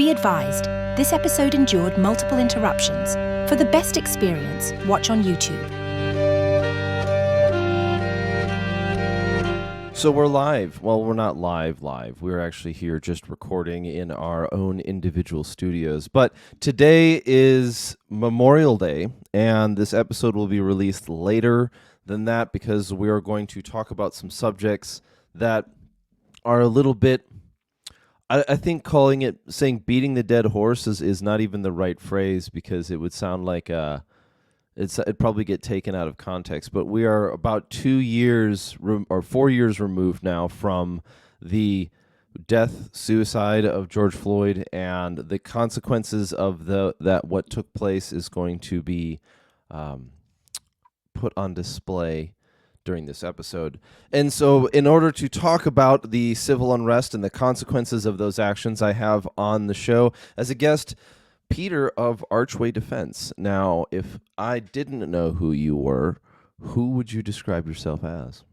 Be advised, this episode endured multiple interruptions. For the best experience, watch on YouTube. So we're live. Well, we're not live. We're actually here just recording in our own individual studios. But today is Memorial Day, and this episode will be released later than that because we are going to talk about some subjects that are a little bit, I think saying beating the dead horse is not even the right phrase because it would sound like it'd probably get taken out of context. But we are about 2 years or 4 years removed now from the suicide of George Floyd, and the consequences of what took place is going to be put on display during this episode. And so in order to talk about the civil unrest and the consequences of those actions, I have on the show as a guest Peter of Archway Defense. Now, if I didn't know who you were, who would you describe yourself as?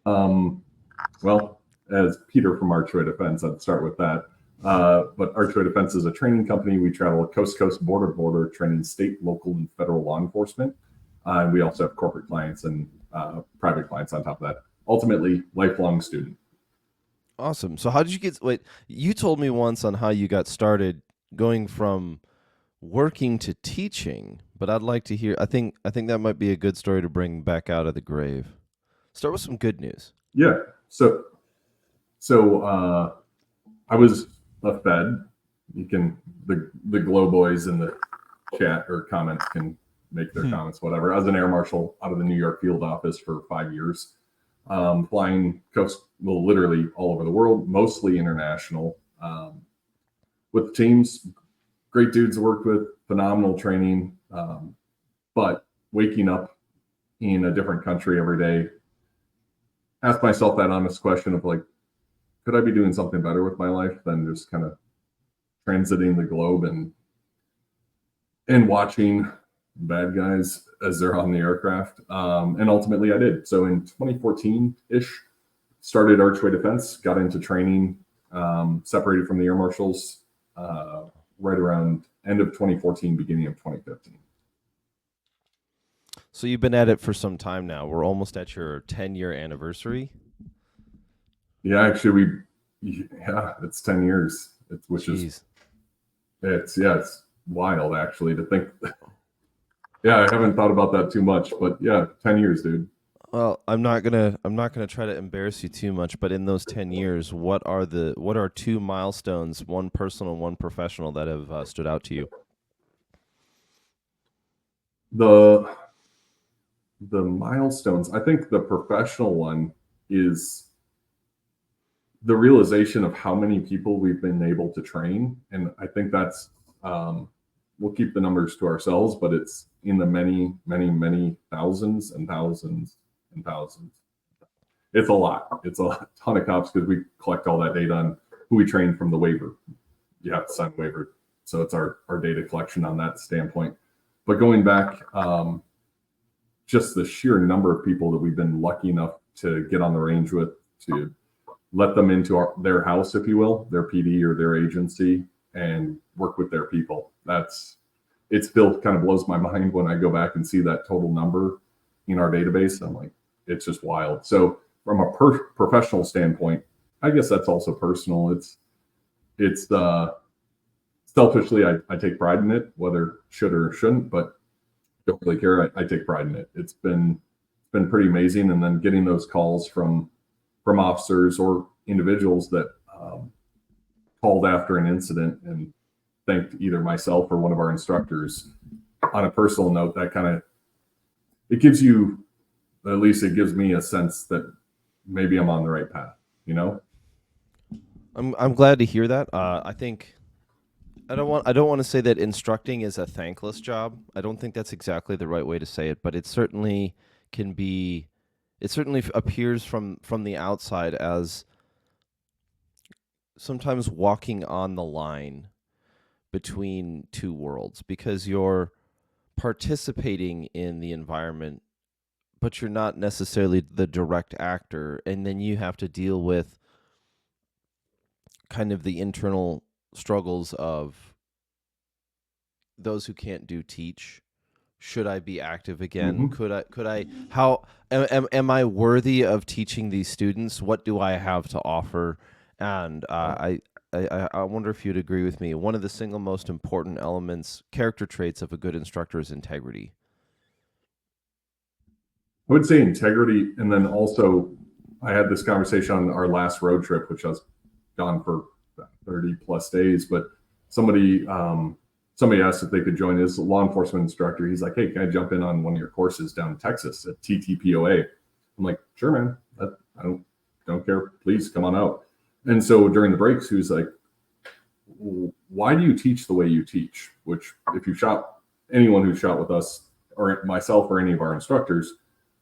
Well, as Peter from Archway Defense, I'd start with that. But Archway Defense is a training company. We travel coast to coast, border to border, training state, local, and federal law enforcement. We also have corporate clients and private clients on top of that. Ultimately, lifelong student. Awesome. So how did you you told me once on how you got started going from working to teaching, but I'd like to hear, I think that might be a good story to bring back out of the grave. Start with some good news. Yeah. So I was a Fed. You can, the Glow boys in the chat or comments can make their comments, whatever. I was an air marshal out of the New York field office for 5 years, flying literally all over the world, mostly international, with teams, great dudes to work with, phenomenal training, but waking up in a different country every day, ask myself that honest question of like, could I be doing something better with my life than just kind of transiting the globe and watching bad guys as they're on the aircraft? And ultimately I did. So in 2014-ish, started Archway Defense, got into training, separated from the Air Marshals right around end of 2014, beginning of 2015. So you've been at it for some time now. We're almost at your 10-year anniversary. Yeah, actually, it's 10 years, it's wild actually to think. Yeah, I haven't thought about that too much, but yeah, 10 years, dude. Well, I'm not gonna try to embarrass you too much, but in those 10 years, what are two milestones, one personal and one professional, that have stood out to you? The milestones, I think the professional one is the realization of how many people we've been able to train. And I think that's, we'll keep the numbers to ourselves, but it's in the many, many, many thousands and thousands and thousands. It's a lot. It's a ton of cops because we collect all that data on who we train from the waiver. You have to sign a waiver. So it's our data collection on that standpoint. But going back, just the sheer number of people that we've been lucky enough to get on the range with, to let them into their house, if you will, their PD or their agency, and work with their people. It still kind of blows my mind when I go back and see that total number in our database. I'm like, it's just wild. So from a professional standpoint, I guess that's also personal. It's selfishly, I take pride in it, whether should or shouldn't, but don't really care. I take pride in it. It's been pretty amazing. And then getting those calls from officers or individuals that called after an incident and thanked either myself or one of our instructors on a personal note, that kind of, it gives me a sense that maybe I'm on the right path, you know? I'm glad to hear that. I think I don't want to say that instructing is a thankless job. I don't think that's exactly the right way to say it, but it certainly can be. It certainly appears from the outside as sometimes walking on the line between two worlds, because you're participating in the environment, but you're not necessarily the direct actor, and then you have to deal with kind of the internal struggles of those who can't do teach. Should I be active again? Hmm. Could I, how, am I worthy of teaching these students? What do I have to offer? And I wonder if you'd agree with me. One of the single most important elements, character traits of a good instructor is integrity. I would say integrity. And then also, I had this conversation on our last road trip, which I was gone for 30 plus days, but somebody, somebody asked if they could join as a law enforcement instructor. He's like, "Hey, can I jump in on one of your courses down in Texas at TTPOA?" I'm like, "Sure, man. I don't care. Please come on out." And so during the breaks, he was like, "Why do you teach the way you teach?" Which, if you shot, anyone who shot with us or myself or any of our instructors,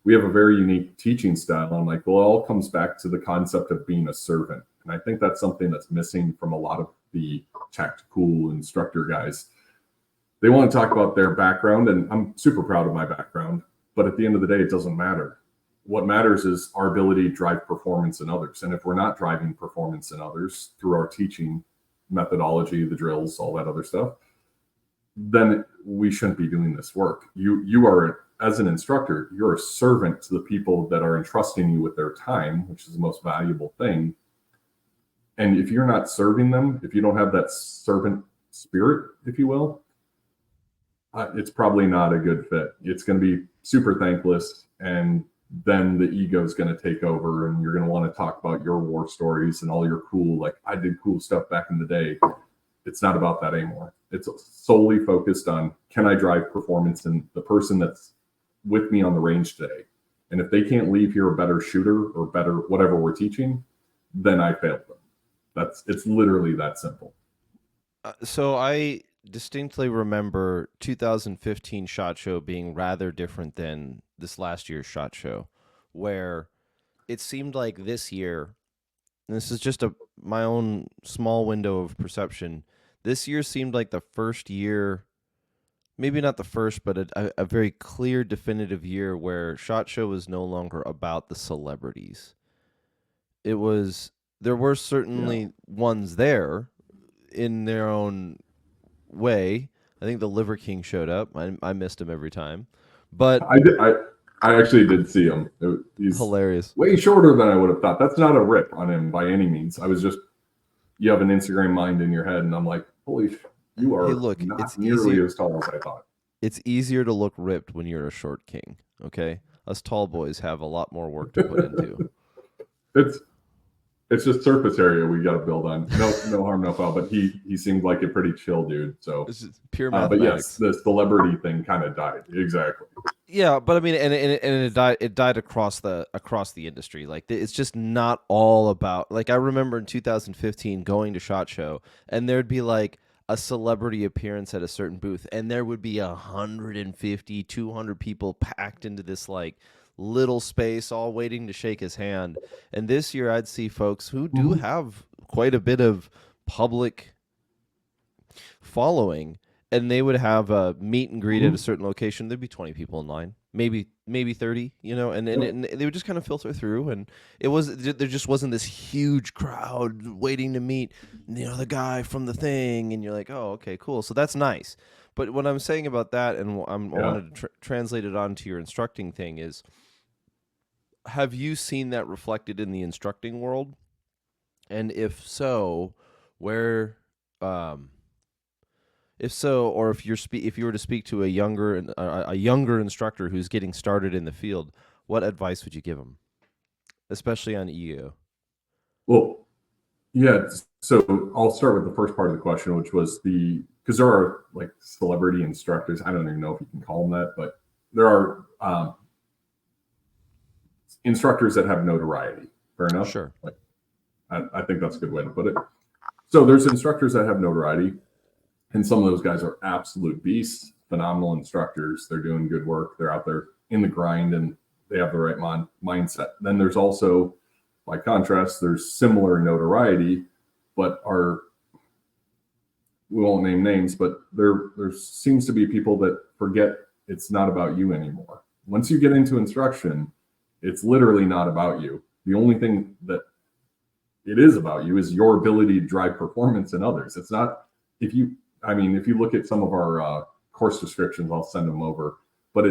we have a very unique teaching style. I'm like, well, it all comes back to the concept of being a servant. And I think that's something that's missing from a lot of the tactical instructor guys. They want to talk about their background, and I'm super proud of my background, but at the end of the day, it doesn't matter. What matters is our ability to drive performance in others. And if we're not driving performance in others through our teaching methodology, the drills, all that other stuff, then we shouldn't be doing this work. You are, as an instructor, you're a servant to the people that are entrusting you with their time, which is the most valuable thing. And if you're not serving them, if you don't have that servant spirit, if you will, it's probably not a good fit. It's going to be super thankless, and then the ego is going to take over, and you're going to want to talk about your war stories and all your cool, like, I did cool stuff back in the day. It's not about that anymore. It's solely focused on, can I drive performance in the person that's with me on the range today? And if they can't leave here a better shooter or better whatever we're teaching, then I failed them. It's literally that simple. So I distinctly remember 2015 SHOT Show being rather different than this last year's SHOT Show, where it seemed like this year, and this is just my own small window of perception, this year seemed like the first year, maybe not the first, but a very clear, definitive year where SHOT Show was no longer about the celebrities. There were certainly ones there in their own way. I think the Liver King showed up. I missed him every time, but I actually did see him. He's hilarious. Way shorter than I would have thought. That's not a rip on him by any means. I was just, you have an Instagram mind in your head, and I'm like, holy, you are not nearly as tall as I thought. It's easier to look ripped when you're a short king. Okay, us tall boys have a lot more work to put into. It's just surface area we got to build on. No harm, no foul. But he seemed like a pretty chill dude. So it's just pure mathematics. But yes, the celebrity thing kind of died. Exactly. Yeah, but I mean, and it died. It died across the industry. Like, it's just not all about. Like, I remember in 2015 going to SHOT Show, and there'd be like a celebrity appearance at a certain booth, and there would be 150, 200 people packed into this like little space, all waiting to shake his hand. And this year, I'd see folks who do have quite a bit of public following, and they would have a meet and greet at a certain location. There'd be 20 people in line, maybe 30, and they would just kind of filter through, and there just wasn't this huge crowd waiting to meet, the guy from the thing, and you're like, oh, okay, cool. So that's nice. But what I'm saying about that, and I wanted to translate it onto your instructing thing, is, have you seen that reflected in the instructing world? And if so, where, if so, or if you were to speak to a younger instructor who's getting started in the field, what advice would you give them, especially on ego? Well, yeah. So I'll start with the first part of the question, which was because there are like celebrity instructors. I don't even know if you can call them that, but there are instructors that have notoriety. Fair enough. Sure. Like, I think that's a good way to put it. So there's instructors that have notoriety, and some of those guys are absolute beasts, phenomenal instructors. They're doing good work. They're out there in the grind, and they have the right mindset. Then there's also, by contrast, there's similar notoriety, but we won't name names, but there seems to be people that forget it's not about you anymore. Once you get into instruction, it's literally not about you. The only thing that it is about you, is your ability to drive performance in others. It's not, if you look at some of our course descriptions, I'll send them over, but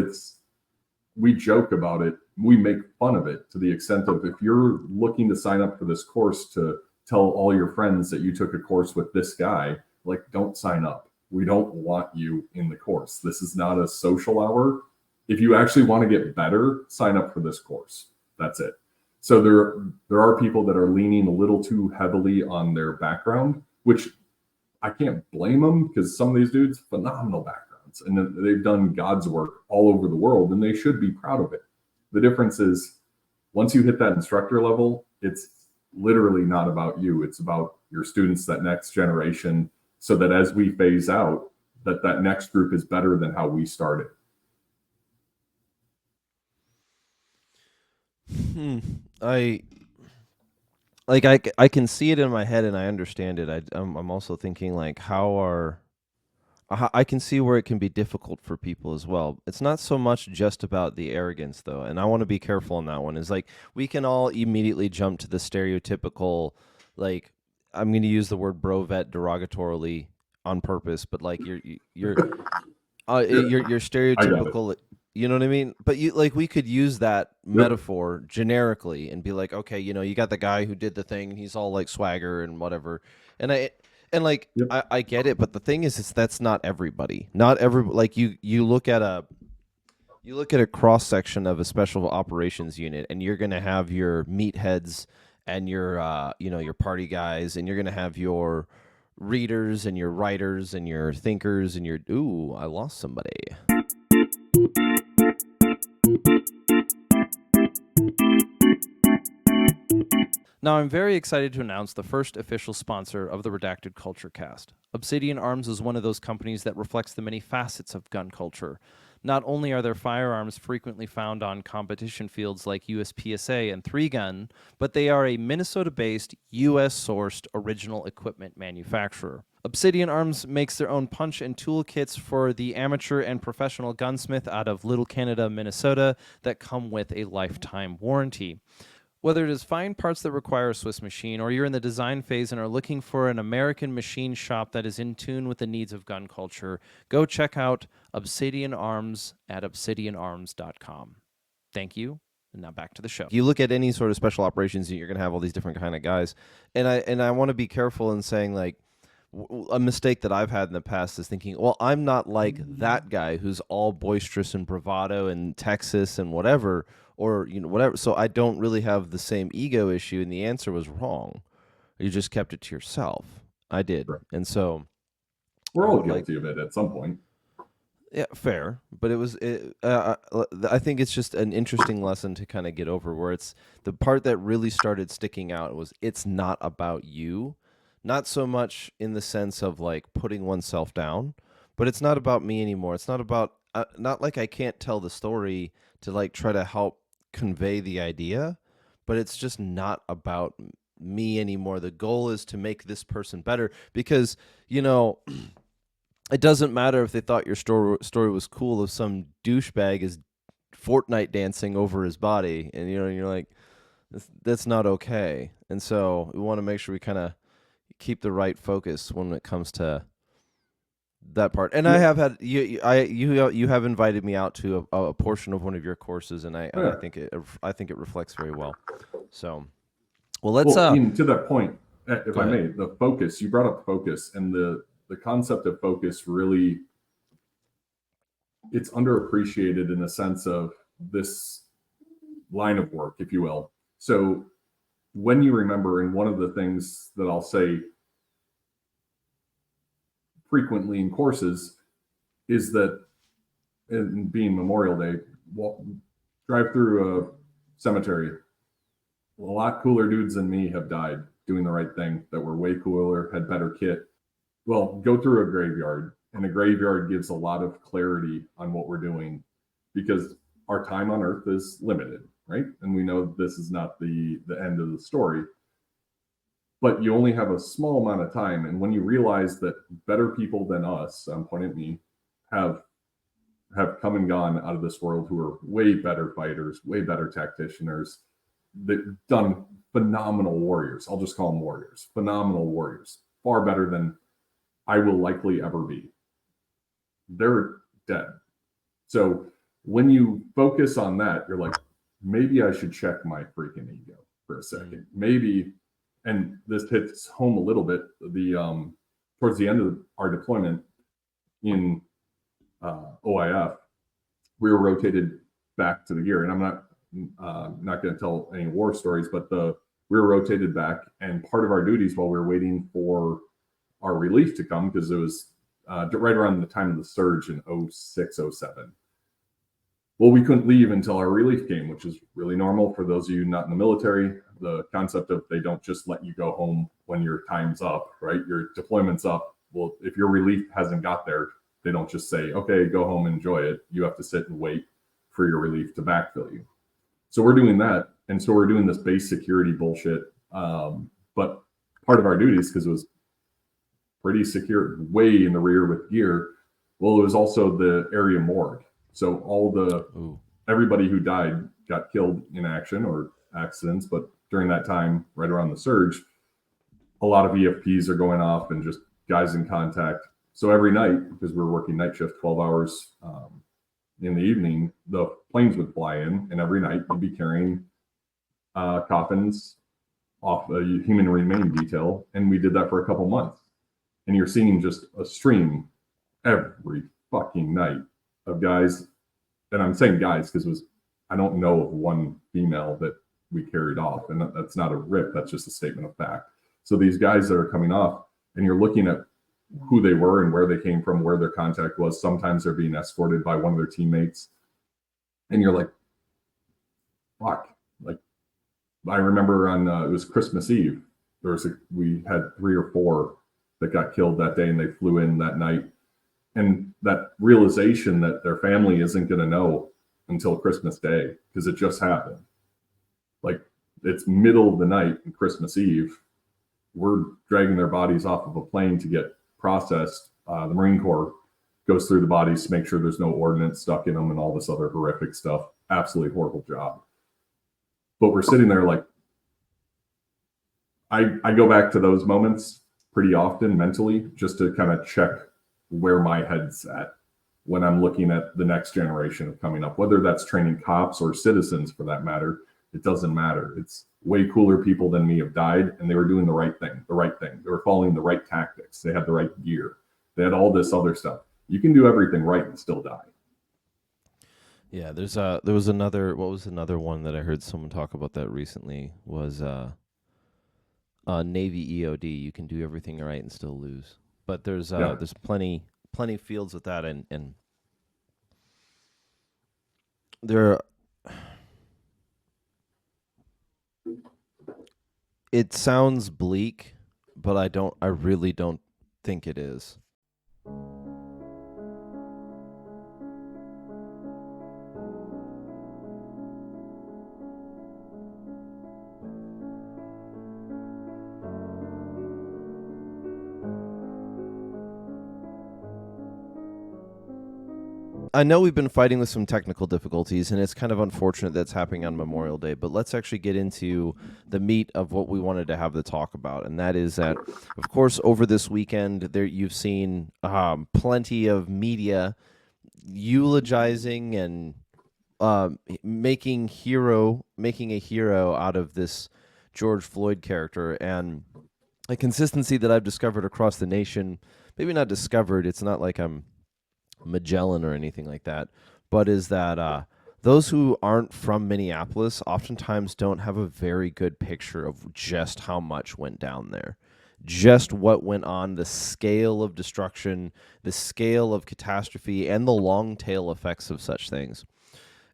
we joke about it, we make fun of it to the extent of, if you're looking to sign up for this course to tell all your friends that you took a course with this guy, like, don't sign up. We don't want you in the course. This is not a social hour. If you actually want to get better, sign up for this course. That's it. So there are people that are leaning a little too heavily on their background, which I can't blame them, because some of these dudes, phenomenal backgrounds, and they've done God's work all over the world, and they should be proud of it. The difference is, once you hit that instructor level, it's literally not about you. It's about your students, that next generation, so that as we phase out, that next group is better than how we started. I can see it in my head and I understand it. I'm also thinking, like, I can see where it can be difficult for people as well. It's not so much just about the arrogance, though, and I want to be careful on that one. Is like, we can all immediately jump to the stereotypical, like, I'm going to use the word brovet derogatorily on purpose, but like you're stereotypical. You know what I mean? But we could use that metaphor generically and be like, okay, you got the guy who did the thing and he's all like swagger and whatever. I get it, but the thing is that's not everybody. Not every, like, you look at a cross section of a special operations unit, and you're going to have your meatheads and your your party guys, and you're going to have your readers and your writers and your thinkers and your I lost somebody. Now, I'm very excited to announce the first official sponsor of the Redacted Culture Cast. Obsidian Arms is one of those companies that reflects the many facets of gun culture. Not only are their firearms frequently found on competition fields like USPSA and 3-Gun, but they are a Minnesota-based, U.S.-sourced original equipment manufacturer. Obsidian Arms makes their own punch and tool kits for the amateur and professional gunsmith out of Little Canada, Minnesota, that come with a lifetime warranty. Whether it is fine parts that require a Swiss machine, or you're in the design phase and are looking for an American machine shop that is in tune with the needs of gun culture, go check out Obsidian Arms at obsidianarms.com. Thank you. And now back to the show. You look at any sort of special operations, you're going to have all these different kind of guys. And I want to be careful in saying, like, a mistake that I've had in the past is thinking, well, I'm not like that guy who's all boisterous and bravado and Texas and whatever, or whatever. So I don't really have the same ego issue, and the answer was wrong. You just kept it to yourself. I did, right. And so we're all guilty of it at some point. Yeah, fair, but I think it's just an interesting lesson to kind of get over, where it's the part that really started sticking out was, it's not about you. Not so much in the sense of like putting oneself down, but it's not about me anymore. It's not about, not like I can't tell the story to like try to help convey the idea, but it's just not about me anymore. The goal is to make this person better, because, it doesn't matter if they thought your story was cool if some douchebag is Fortnite dancing over his body, and you're like, that's not okay. And so we want to make sure we kind of keep the right focus when it comes to that part. And I have had you have invited me out to a portion of one of your courses, and I think it reflects very well. So, let's to that point, if I may, the focus, you brought up focus, and the concept of focus, really, it's underappreciated in the sense of this line of work, if you will. So when you remember, and one of the things that I'll say frequently in courses is that, in being Memorial Day, drive through a cemetery. A lot cooler dudes than me have died doing the right thing, that were way cooler, had better kit. Well, go through a graveyard, and a graveyard gives a lot of clarity on what we're doing, because our time on Earth is limited, right? And we know this is not the end of the story, but you only have a small amount of time. And when you realize that better people than us, I'm pointing at me, have come and gone out of this world, who are way better fighters, way better tacticians, they've done phenomenal warriors. I'll just call them warriors. Phenomenal warriors. Far better than I will likely ever be. They're dead. So when you focus on that, you're like, maybe I should check my freaking ego for a second. Maybe, and this hits home a little bit, the towards the end of our deployment in OIF, we were rotated back to the gear. And I'm not going to tell any war stories, but we were rotated back, and part of our duties while we were waiting for our relief to come, because it was right around the time of the surge in 06, 07. Well, we couldn't leave until our relief came, which is really normal for those of you not in the military. The concept of they don't just let you go home when your time's up, right? Your deployment's up. Well, if your relief hasn't got there, they don't just say, okay, go home, enjoy it. You have to sit and wait for your relief to backfill you. So we're doing that. And so we're doing this base security bullshit. But part of our duties, because it was pretty secure, way in the rear with gear, well, it was also the area morgue. So everybody who died got killed in action or accidents, but during that time, right around the surge, a lot of EFPs are going off and just guys in contact. So every night, because we were working night shift, 12 hours in the evening, the planes would fly in, and every night you'd be carrying coffins off a human remain detail. And we did that for a couple months. And you're seeing just a stream every fucking night of guys, and I'm saying guys because I don't know of one female that we carried off, and that's not a rip, that's just a statement of fact. So these guys that are coming off, and you're looking at who they were and where they came from, where their contact was. Sometimes they're being escorted by one of their teammates, and you're like, fuck. Like, I remember on it was Christmas Eve, we had 3 or 4 that got killed that day, and they flew in that night. And that realization that their family isn't going to know until Christmas Day, because it just happened. Like, it's middle of the night and Christmas Eve. We're dragging their bodies off of a plane to get processed. The Marine Corps goes through the bodies to make sure there's no ordnance stuck in them and all this other horrific stuff. Absolutely horrible job. But we're sitting there like, I go back to those moments pretty often mentally, just to kind of check where my head's at when I'm looking at the next generation of coming up, whether that's training cops or citizens for that matter. It doesn't matter. It's way cooler people than me have died, and they were doing the right thing. They were following the right tactics. They had the right gear. They had all this other stuff. You can do everything right and still die. Yeah, there was another, what was another one that I heard someone talk about that recently was Navy EOD. You can do everything right and still lose. But there's plenty fields with that, and there. It sounds bleak, but I really don't think it is. I know we've been fighting with some technical difficulties, and it's kind of unfortunate that's happening on Memorial Day, but let's actually get into the meat of what we wanted to have the talk about, and that is that, of course, over this weekend, you've seen plenty of media eulogizing and making a hero out of this George Floyd character, and a consistency that I've discovered across the nation, maybe not discovered, it's not like I'm Magellan or anything like that, but is that those who aren't from Minneapolis oftentimes don't have a very good picture of just how much went down there, just what went on, the scale of destruction, the scale of catastrophe, and the long tail effects of such things.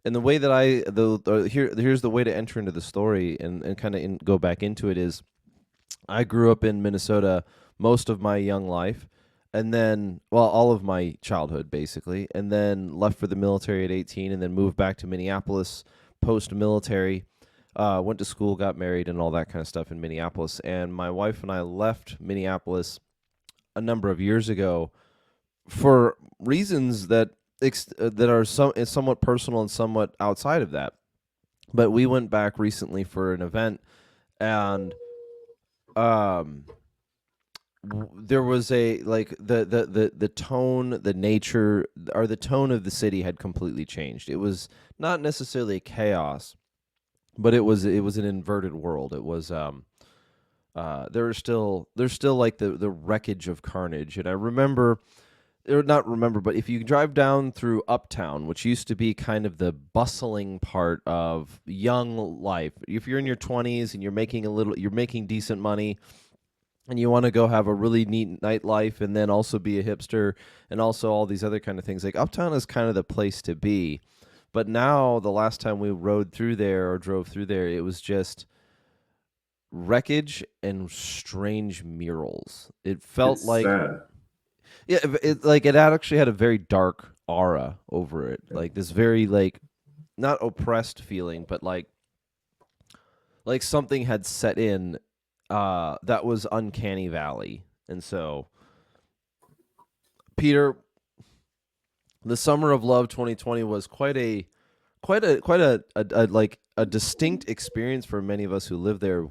And the way that here's the way to enter into the story and kind of go back into it is, I grew up in Minnesota most of my young life. And then, all of my childhood, basically, and then left for the military at 18, and then moved back to Minneapolis post-military, went to school, got married, and all that kind of stuff in Minneapolis. And my wife and I left Minneapolis a number of years ago for reasons that are somewhat personal and somewhat outside of that. But we went back recently for an event, and um there was a like the tone, the nature, or the tone of the city had completely changed. It was not necessarily chaos, but it was an inverted world. It was there's still like the wreckage of carnage. And I remember, or not remember, but if you drive down through Uptown, which used to be kind of the bustling part of young life, if you're in your 20s and you're making decent money, and you want to go have a really neat nightlife and then also be a hipster and also all these other kind of things, like Uptown is kind of the place to be. But now, the last time we rode through there or drove through there, it was just wreckage and strange murals. It felt It's like, sad. yeah, it actually had a very dark aura over it, like this very like not oppressed feeling, but like something had set in that was uncanny valley. And so, Peter, the summer of love 2020 was quite a like a distinct experience for many of us who live there.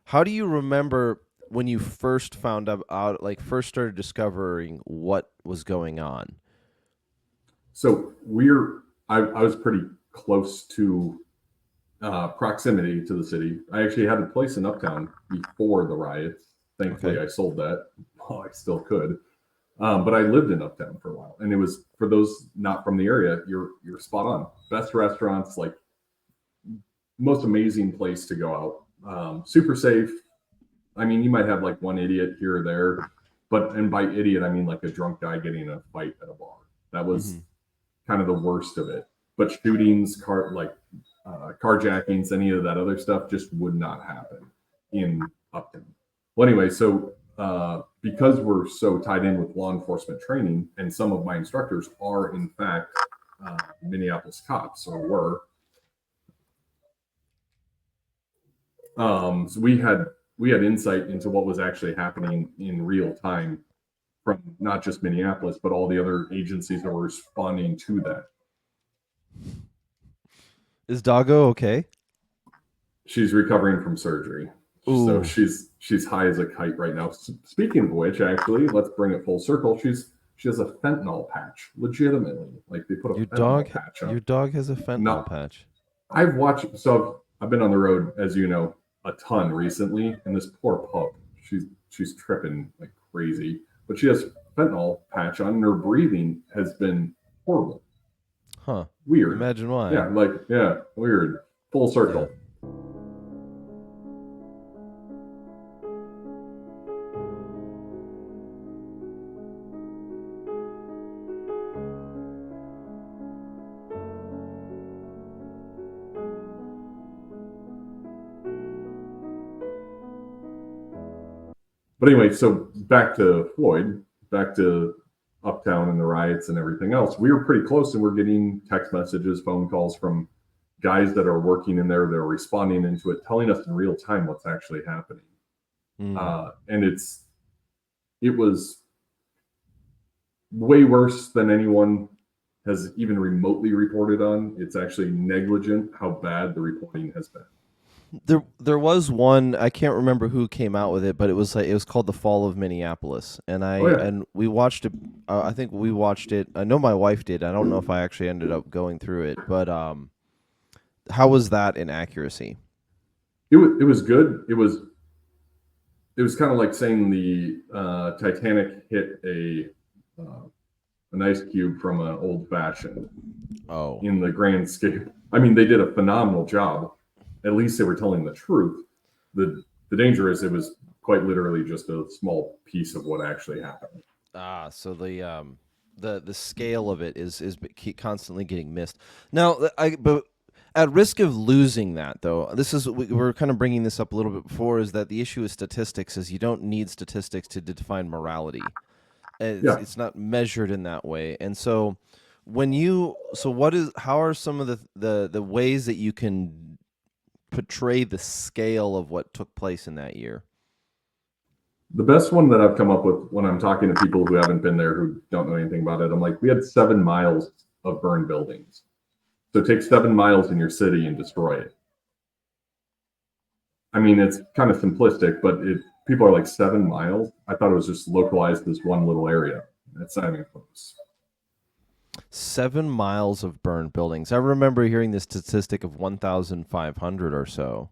How do you remember when you first found out, like first started discovering what was going on? So I was pretty close to proximity to the city. I actually had a place in Uptown before the riots. Thankfully, Okay. I sold that. Well, I still could. But I lived in Uptown for a while, and it was, for those not from the area, you're spot on. Best restaurants, like most amazing place to go out. Super safe. I mean, you might have like one idiot here or there, and by idiot I mean like a drunk guy getting in a fight at a bar. That was Mm-hmm. kind of the worst of it. But shootings, carjackings, any of that other stuff just would not happen in Upton. Well, anyway, so because we're so tied in with law enforcement training, and some of my instructors are in fact Minneapolis cops, or were, so we had insight into what was actually happening in real time from not just Minneapolis, but all the other agencies that were responding to that. Is Doggo okay? She's recovering from surgery, so Ooh, she's high as a kite right now. Speaking of which, actually, let's bring it full circle. She has a fentanyl patch, legitimately. Like, they put a fentanyl patch your on. dog has a fentanyl Not, patch. I've watched. So I've been on the road, as you know, a ton recently, and this poor pup, she's tripping like crazy. But she has fentanyl patch on, and her breathing has been horrible. Huh. Weird. Imagine why. Yeah, weird. Full Yeah. circle. But anyway, so back to Floyd, back to Uptown and the riots and everything else. We were pretty close, and we're getting text messages, phone calls from guys that are working in there. They're responding into it, telling us in real time what's actually happening. Mm. And it was way worse than anyone has even remotely reported on. It's actually negligent how bad the reporting has been. There was one, I can't remember who came out with it, but it was called The Fall of Minneapolis, and Oh yeah, we watched it. I think we watched it. I know my wife did. I don't know if I actually ended up going through it, but how was that in accuracy? it was good. It was kind of like saying the Titanic hit an ice cube from an old fashioned Oh, in the grand scale. I mean, they did a phenomenal job. At least they were telling the truth. The danger is it was quite literally just a small piece of what actually happened. so the scale of it is constantly getting missed. Now, but at risk of losing that, though, we're kind of bringing this up a little bit before, is that the issue with statistics is you don't need statistics to define morality. Yeah. It's not measured in that way. And so how are some of the ways that you can portray the scale of what took place in that year? The best one that I've come up with when I'm talking to people who haven't been there, who don't know anything about it, I'm like, we had 7 miles of burned buildings. So take 7 miles in your city and destroy it. I mean, it's kind of simplistic, but people are like 7 miles. I thought it was just localized as one little area. It's not even close. 7 miles of burned buildings. I remember hearing the statistic of 1,500 or so.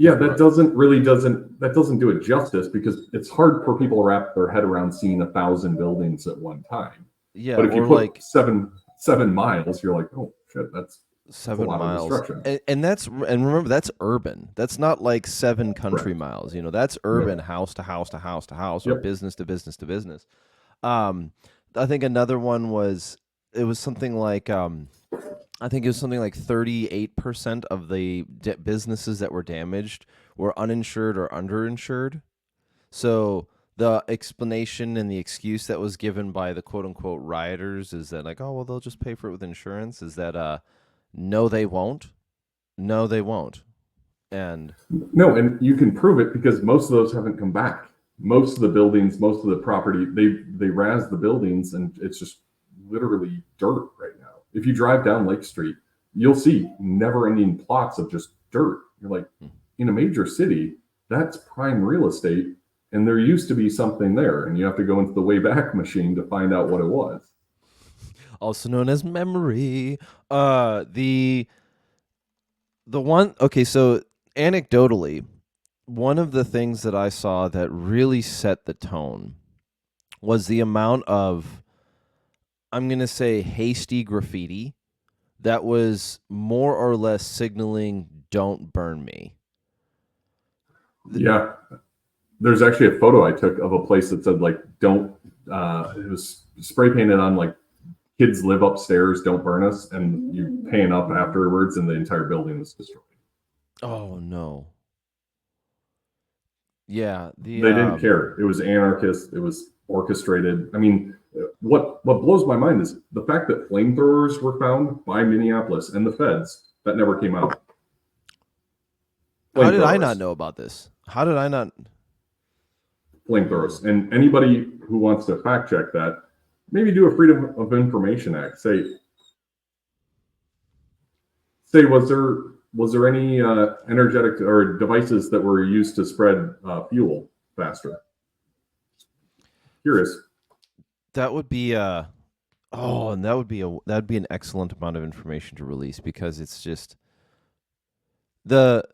Yeah, that doesn't do it justice, because it's hard for people to wrap their head around seeing 1,000 buildings at one time. Yeah, But if you or put like 7 miles, you're like, oh shit, that's a 7 lot of miles. destruction. And remember, that's urban. That's not like 7 country Correct. miles. That's urban, Yeah. house to house to house to house, or Yep. business to business to business. I think another one was, it was something like I think it was something like 38% of the businesses that were damaged were uninsured or underinsured. So the explanation and the excuse that was given by the quote unquote rioters is that, like, oh well, they'll just pay for it with insurance. Is that no, they won't. No, they won't. And No, and you can prove it because most of those haven't come back. Most of the buildings, most of the property, they razed the buildings, and it's just literally dirt right now. If you drive down Lake Street, you'll see never-ending plots of just dirt. You're like, in a major city, that's prime real estate, and there used to be something there, and you have to go into the Wayback Machine to find out what it was. also known as memory. The one, okay, so anecdotally, one of the things that I saw that really set the tone was the amount of, I'm going to say, hasty graffiti that was more or less signaling, don't burn me. Yeah. There's actually a photo I took of a place that said, like, don't, it was spray painted on, like, kids live upstairs, don't burn us. And you pan up afterwards, and the entire building was destroyed. Oh, no. Yeah. They didn't care. It was anarchist. It was orchestrated. I mean, what blows my mind is the fact that flamethrowers were found by Minneapolis and the feds. That never came out. How did I not know about this? How did I not? Flamethrowers. And anybody who wants to fact check that, maybe do a Freedom of Information Act. Say, was there any energetic or devices that were used to spread fuel faster? Curious. That would be and that'd be an excellent amount of information to release, because it's just the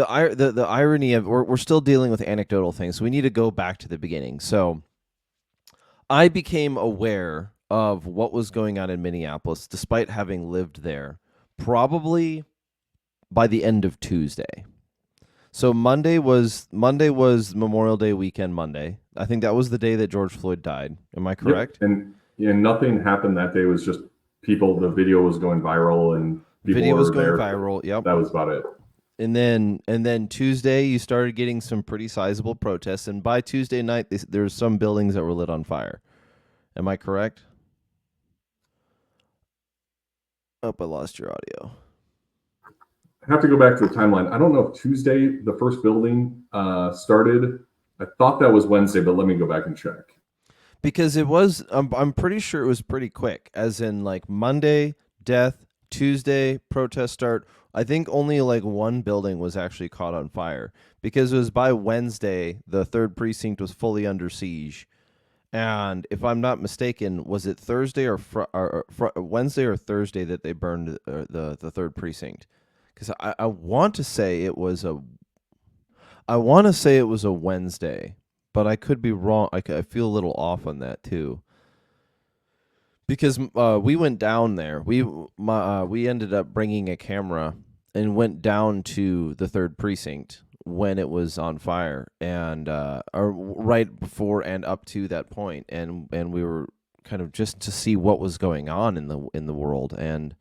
irony of, we're still dealing with anecdotal things, so we need to go back to the beginning. So I became aware of what was going on in Minneapolis, despite having lived there, probably by the end of Tuesday. So Monday was Memorial Day weekend. Monday, I think that was the day that George Floyd died. Am I correct? Yep. And nothing happened that day. It was just people. The video was going viral, and Video was going viral. Yep. That was about it. And then Tuesday, you started getting some pretty sizable protests, and by Tuesday night, there's some buildings that were lit on fire. Am I correct? Oh, I lost your audio. I have to go back to the timeline. I don't know if Tuesday the first building started. I thought that was Wednesday, but let me go back and check. Because it was, I'm pretty sure it was pretty quick. As in, like, Monday, death, Tuesday, protest start. I think only like one building was actually caught on fire, because it was by Wednesday, the 3rd precinct was fully under siege. And if I'm not mistaken, was it Thursday or Wednesday or Thursday that they burned the 3rd precinct? Because I want to say it was a Wednesday, but I could be wrong. I feel a little off on that too. Because we went down there, we ended up bringing a camera and went down to the 3rd precinct when it was on fire, and or right before and up to that point, and we were kind of just to see what was going on in the world, and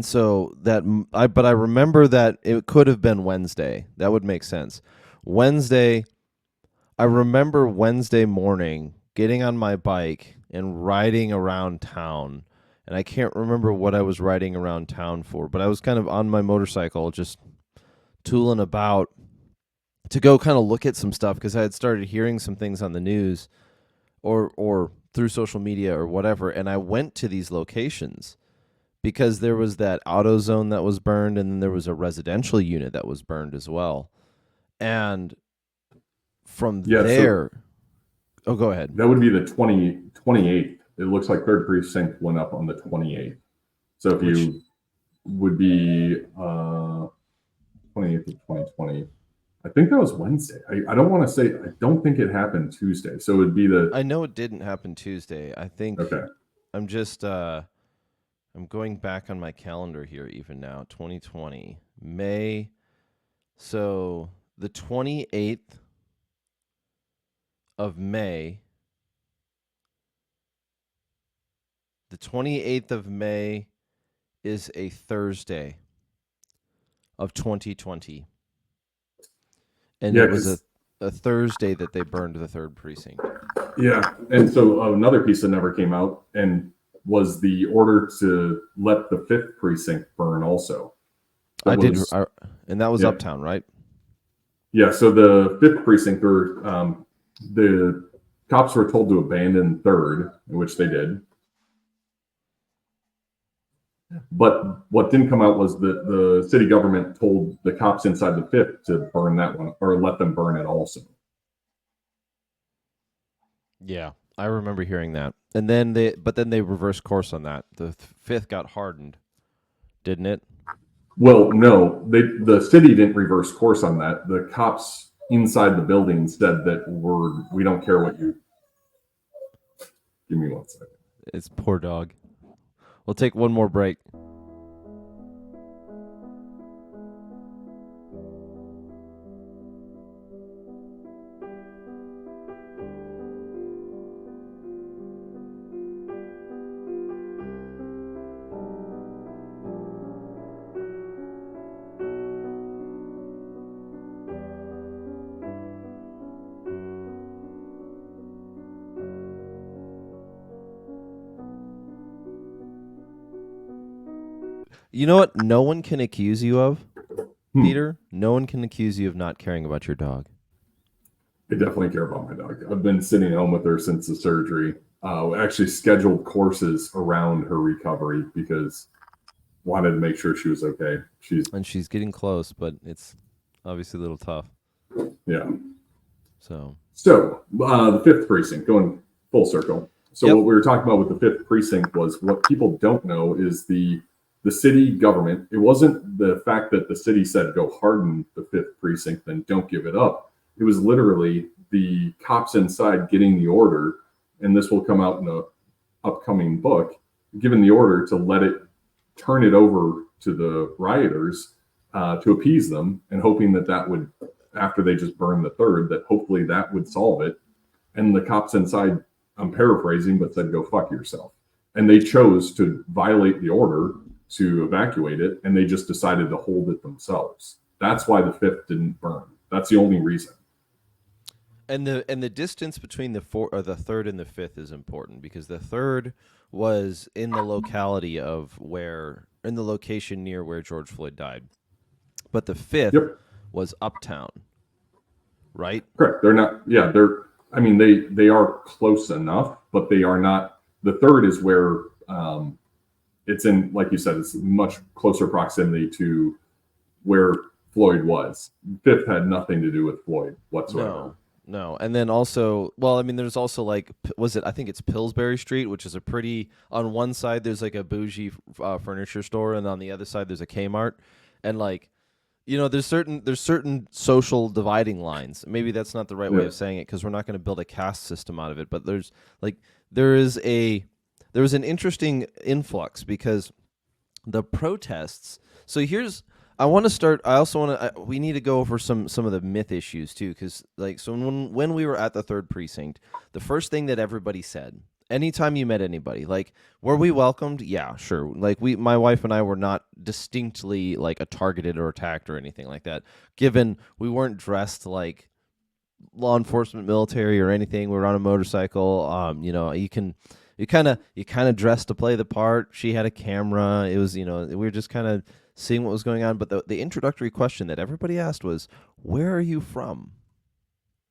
so but I remember that it could have been Wednesday. That would make sense. Wednesday, I remember Wednesday morning getting on my bike and riding around town. And I can't remember what I was riding around town for, but I was kind of on my motorcycle just tooling about to go kind of look at some stuff, because I had started hearing some things on the news or through social media or whatever, and I went to these locations. because there was that auto zone that was burned, and then there was a residential unit that was burned as well. And from Yeah, there, go ahead. That would be the 28th. It looks like third precinct went up on the 28th. So if you would be 28th of 2020. I think that was Wednesday. I don't want to say, I don't think it happened Tuesday. So it would be I know it didn't happen Tuesday. I think I'm just I'm going back on my calendar here even now. 2020 May. So the 28th of May. The 28th of May is a Thursday of 2020. And it was a Thursday that they burned the third precinct. Yeah. And so another piece that never came out and was the order to let the fifth precinct burn also. And that was Uptown, right? Yeah. So the fifth precinct, the cops were told to abandon third, which they did. But what didn't come out was that the city government told the cops inside the fifth to burn that one, or let them burn it also. Yeah, I remember hearing that. And then they reversed course on that. The fifth got hardened, didn't it? Well, no, the city didn't reverse course on that. The cops inside the building said that we don't care what you. Give me 1 second. It's poor dog. We'll take one more break. You know what no one can accuse you of, Peter? No one can accuse you of not caring about your dog. I definitely care about my dog. I've been sitting home with her since the surgery. We actually scheduled courses around her recovery because wanted to make sure she was okay. She's getting close, but it's obviously a little tough. Yeah. So the fifth precinct, going full circle. So what we were talking about with the fifth precinct was what people don't know is the city government. It wasn't the fact that the city said go harden the fifth precinct, then don't give it up. It was literally the cops inside getting the order, and this will come out in an upcoming book, given the order to turn it over to the rioters to appease them, and hoping that would, after they just burned the third, that hopefully that would solve it. And the cops inside, I'm paraphrasing, but said, go fuck yourself. And they chose to violate the order to evacuate it, and they just decided to hold it themselves. That's why the fifth didn't burn. That's the only reason. And the distance between the third and the fifth is important, because the third was in the locality in the location near where George Floyd died, but the fifth was Uptown, right? Correct. They're not. Yeah, I mean, they are close enough, but they are not. The third is where it's in, like you said, it's much closer proximity to where Floyd was. Fifth had nothing to do with Floyd whatsoever. No. And then also, well, I mean, there's also I think it's Pillsbury Street, which is on one side there's like a bougie furniture store, and on the other side there's a Kmart. And there's certain social dividing lines. Maybe that's not the right way of saying it, because we're not going to build a caste system out of it. But there was an interesting influx, because the protests. So I want to start. I also want to. We need to go over some of the myth issues too, because when we were at the third precinct, the first thing that everybody said, anytime you met anybody, were we welcomed? Yeah, sure. My wife and I were not distinctly a targeted or attacked or anything like that. Given we weren't dressed like law enforcement, military, or anything. We were on a motorcycle. You kind of dressed to play the part. She had a camera. It was we were just kind of seeing what was going on. But the introductory question that everybody asked was, "Where are you from?"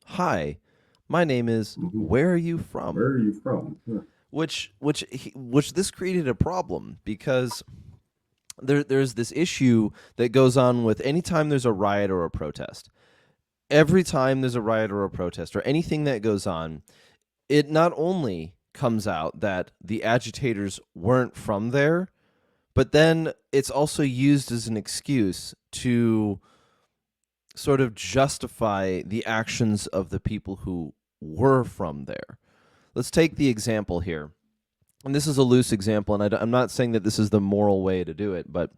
"Hi, my name is." "Where are you from?" Where are you from? Yeah. which this created a problem because there's this issue that goes on with anytime there's a riot or a protest. Every time there's a riot or a protest or anything that goes on, it not only comes out that the agitators weren't from there, but then it's also used as an excuse to sort of justify the actions of the people who were from there. Let's take the example here. And this is a loose example, and I'm not saying that this is the moral way to do it, but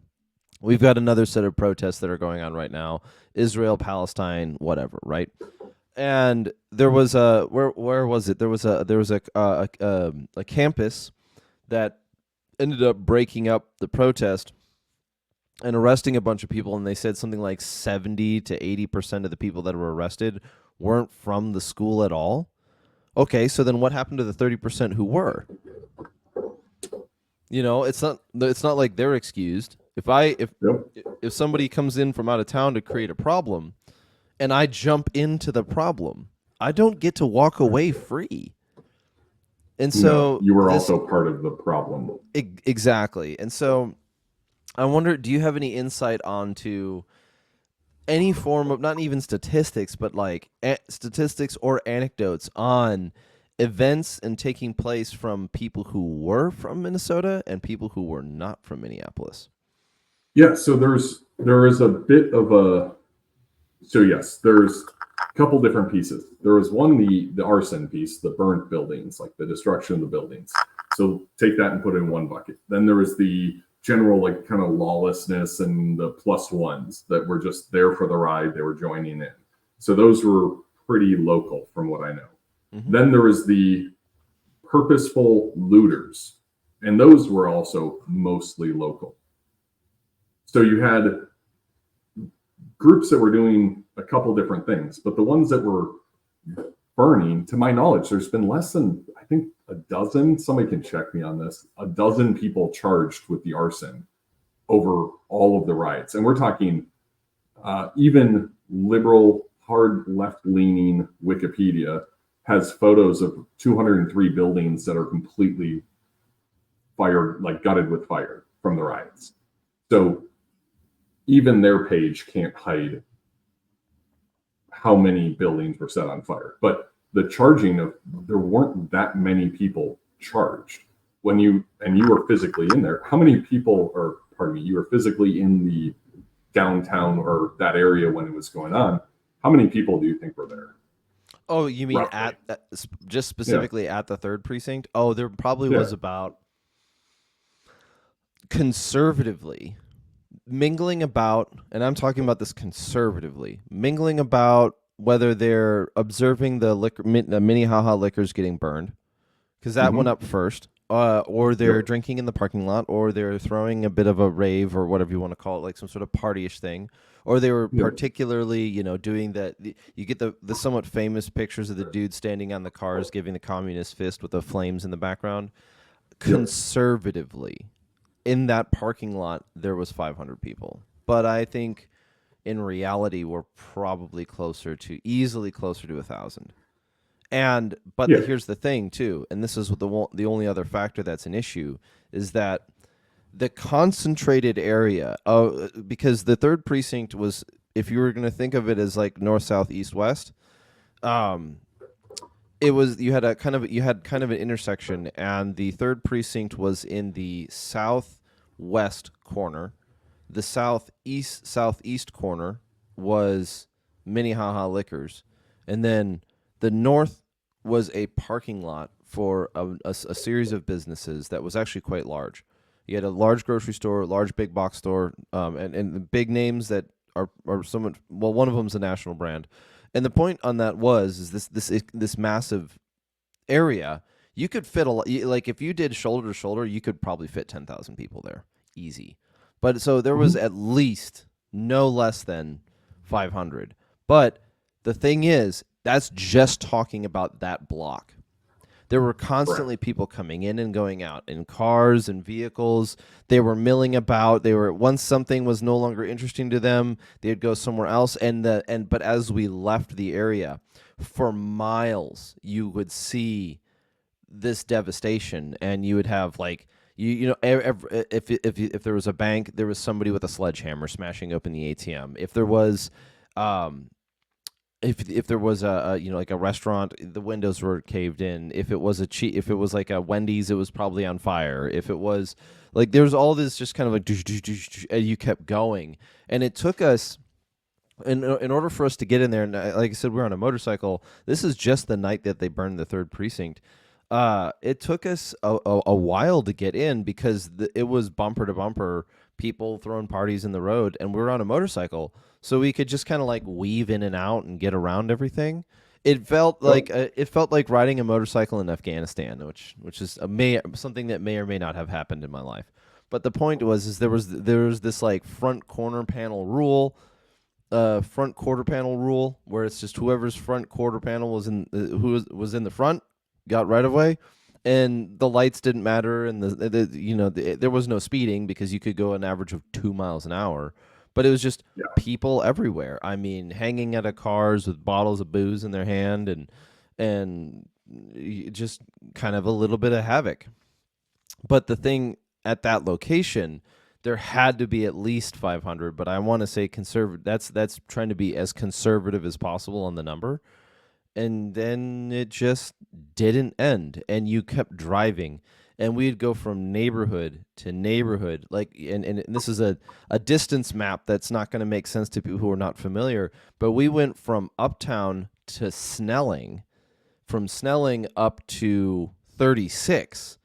we've got another set of protests that are going on right now. Israel, Palestine, whatever, right? And there was a where was it? There was a campus that ended up breaking up the protest and arresting a bunch of people, and they said something like 70 to 80% of the people that were arrested weren't from the school at all. Okay, so then what happened to the 30% who were? You know, it's not like they're excused. If somebody comes in from out of town to create a problem and I jump into the problem, I don't get to walk away free. And so you were also part of the problem. Exactly. And so I wonder, do you have any insight onto any form of, not even statistics, but like statistics or anecdotes on events and taking place from people who were from Minnesota and people who were not from Minneapolis? Yeah, so there is a bit of a, so yes, there's a couple different pieces. There was one, the arson piece, the burnt buildings, like the destruction of the buildings. So take that and put it in one bucket. Then there was the general like kind of lawlessness and the plus ones that were just there for the ride. They were joining in. So those were pretty local from what I know. Mm-hmm. Then there was the purposeful looters, and those were also mostly local. So you had groups that were doing a couple different things, but the ones that were burning, to my knowledge, there's been less than, I think, a dozen, somebody can check me on this, a dozen people charged with the arson over all of the riots. And we're talking even liberal, hard left-leaning Wikipedia has photos of 203 buildings that are completely fired, like gutted with fire from the riots. So even their page can't hide how many buildings were set on fire. But the charging of, there weren't that many people charged. When you were physically in there, how many people, or pardon me, you were physically in the downtown or that area when it was going on, how many people do you think were there? Oh, you mean roughly? Just specifically at the 3rd precinct? Oh, there probably was about, conservatively, mingling about, and I'm talking about this conservatively, mingling about whether they're observing the Minnehaha liquors getting burned, because that went up first, or they're drinking in the parking lot, or they're throwing a bit of a rave or whatever you want to call it, like some sort of partyish thing, or they were particularly, doing that. You get the somewhat famous pictures of the dude standing on the cars giving the communist fist with the flames in the background. Conservatively, in that parking lot, there was 500 people. But I think in reality, we're probably easily closer to 1,000. But here's the thing, too, and this is the only other factor that's an issue, is that the concentrated area, because the 3rd precinct was, if you were going to think of it as like north, south, east, west, it was, you had kind of an intersection, and the 3rd precinct was in the southwest corner. The southeast corner was Minnehaha Liquors, and then the north was a parking lot for a series of businesses that was actually quite large. You had a large grocery store, large big box store, and the big names that are somewhat, well, one of them is a national brand. And the point on that is this massive area, you could fit like if you did shoulder to shoulder, you could probably fit 10,000 people there, easy. But so there was at least no less than 500. But the thing is, that's just talking about that block. There were constantly people coming in and going out in cars and vehicles. They were milling about. Once something was no longer interesting to them, they'd go somewhere else. But as we left the area, for miles, you would see this devastation, and you would have like if there was a bank, there was somebody with a sledgehammer smashing open the ATM. If there was if there was like a restaurant, the windows were caved in. If it was if it was like a Wendy's, it was probably on fire. If it was like, there was all this just kind of like and you kept going, and it took us. In order for us to get in there, and like I said, we're on a motorcycle. This is just the night that they burned the 3rd precinct. It took us a while to get in because it was bumper to bumper, people throwing parties in the road, and we were on a motorcycle, so we could just kind of like weave in and out and get around everything. It felt like riding a motorcycle in Afghanistan, which is something that may or may not have happened in my life. But the point was there was this like front quarter panel rule where it's just whoever's front quarter panel was in who was in the front got right of way, and the lights didn't matter, and there was no speeding because you could go an average of 2 miles an hour, but it was just people everywhere. I mean, hanging out of cars with bottles of booze in their hand, and just kind of a little bit of havoc. But the thing at that location, there had to be at least 500, but I want to say conservative. That's trying to be as conservative as possible on the number. And then it just didn't end, and you kept driving, and we'd go from neighborhood to neighborhood, like, and this is a distance map that's not going to make sense to people who are not familiar, but we went from Uptown to Snelling, from Snelling up to 36.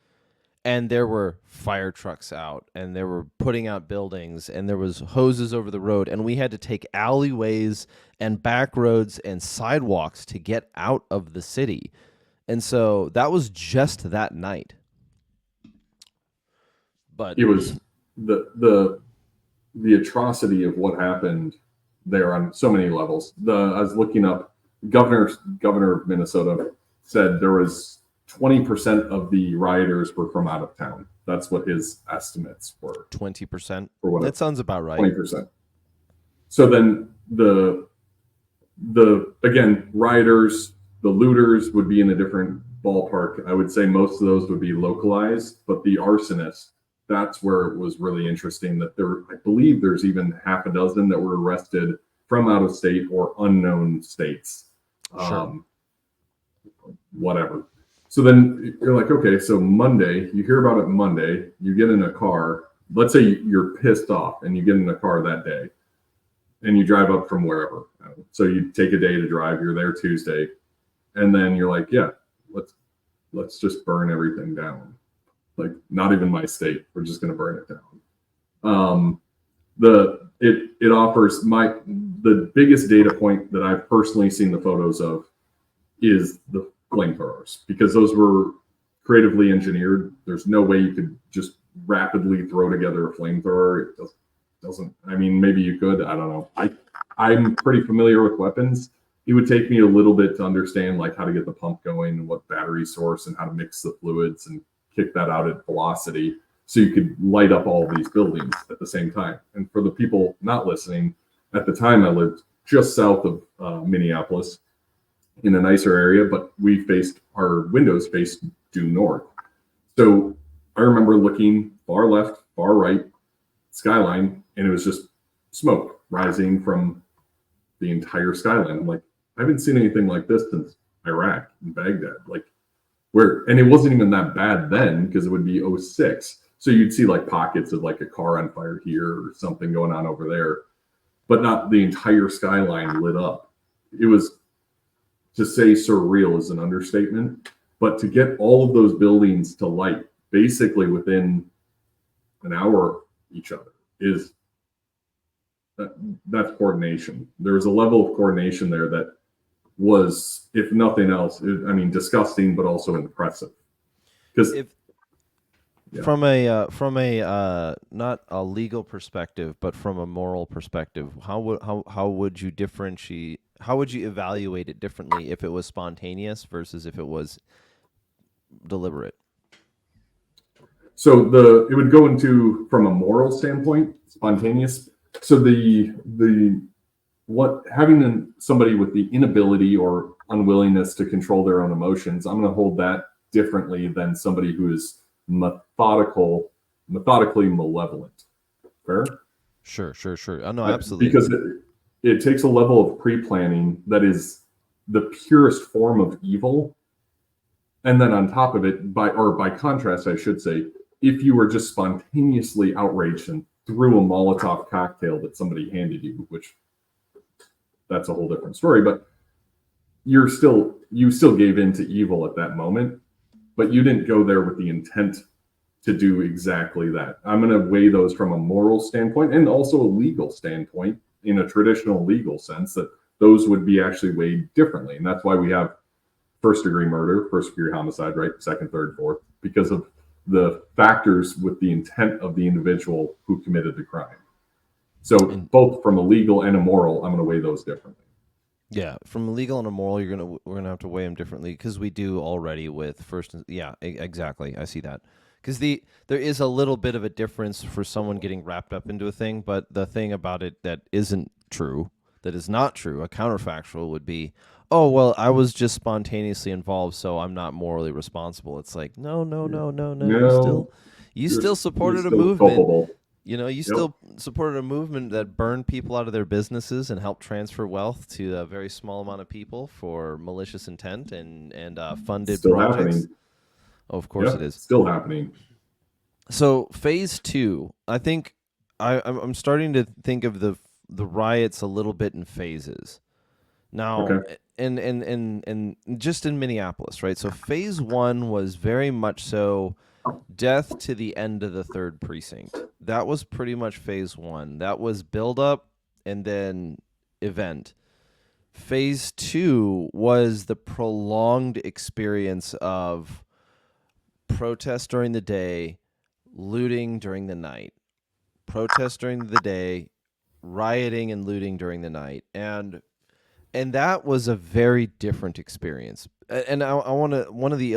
And there were fire trucks out, and they were putting out buildings, and there was hoses over the road, and we had to take alleyways and back roads and sidewalks to get out of the city. And so that was just that night. But it was the atrocity of what happened there on so many levels. I was looking up, governor of Minnesota said there was 20% of the rioters were from out of town. That's what his estimates were. 20%? That sounds about right. 20%. So then the again, rioters, the looters would be in a different ballpark. I would say most of those would be localized, but the arsonists, that's where it was really interesting that I believe there's even half a dozen that were arrested from out of state or unknown states. Sure. Whatever. So then you're like, okay, so Monday, you hear about it Monday, you get in a car, let's say you're pissed off and you get in a car that day and you drive up from wherever. So you take a day to drive, you're there Tuesday, and then you're like, yeah, let's just burn everything down. Like, not even my state, we're just going to burn it down. It offers the biggest data point that I've personally seen the photos of is the flamethrowers, because those were creatively engineered. There's no way you could just rapidly throw together a flamethrower. It doesn't. I mean, maybe you could. I don't know. I'm pretty familiar with weapons. It would take me a little bit to understand like how to get the pump going and what battery source and how to mix the fluids and kick that out at velocity so you could light up all these buildings at the same time. And for the people not listening, at the time I lived just south of Minneapolis, in a nicer area, but our windows faced due north. So I remember looking far left, far right, skyline, and it was just smoke rising from the entire skyline. I'm like, I haven't seen anything like this since Iraq and Baghdad. Like, and it wasn't even that bad then, because it would be 2006. So you'd see like pockets of like a car on fire here or something going on over there, but not the entire skyline lit up. It was, to say surreal is an understatement, but to get all of those buildings to light basically within an hour each other that's coordination. There was a level of coordination there that was, if nothing else, disgusting, but also impressive. Because from a not a legal perspective, but from a moral perspective, how would you differentiate? How would you evaluate it differently if it was spontaneous versus if it was deliberate? So it would go into, from a moral standpoint, spontaneous. So having somebody with the inability or unwillingness to control their own emotions, I'm going to hold that differently than somebody who is methodically malevolent. Fair? Sure. Oh, no, absolutely. Because it takes a level of pre-planning that is the purest form of evil. And then on top of it, by contrast, I should say, if you were just spontaneously outraged and threw a Molotov cocktail that somebody handed you, which that's a whole different story, but you still gave in to evil at that moment, but you didn't go there with the intent to do exactly that. I'm going to weigh those from a moral standpoint and also a legal standpoint, in a traditional legal sense, that those would be actually weighed differently. And that's why we have first degree murder, first degree homicide, right? Second, third, fourth, because of the factors with the intent of the individual who committed the crime. So both from a legal and a moral, I'm going to weigh those differently. Yeah, from a legal and a moral, we're gonna have to weigh them differently, because we do already with first. Yeah, exactly. I see that, because there is a little bit of a difference for someone getting wrapped up into a thing, but the thing about it that isn't true, that is not true, a counterfactual would be, oh well, I was just spontaneously involved, so I'm not morally responsible. It's like no. You still supported a movement. Culpable. You still supported a movement that burned people out of their businesses and helped transfer wealth to a very small amount of people for malicious intent and funded Still projects. Happening. Oh, of course it is. Still happening. So phase 2, I think I'm starting to think of the riots a little bit in phases. Now, okay. and just in Minneapolis, right? So phase 1 was very much so death to the end of the 3rd precinct. That was pretty much phase 1. That was build up and then event. Phase 2 was the prolonged experience of protest during the day, looting during the night, protest during the day, rioting and looting during the night. And that was a very different experience. And I want to one of the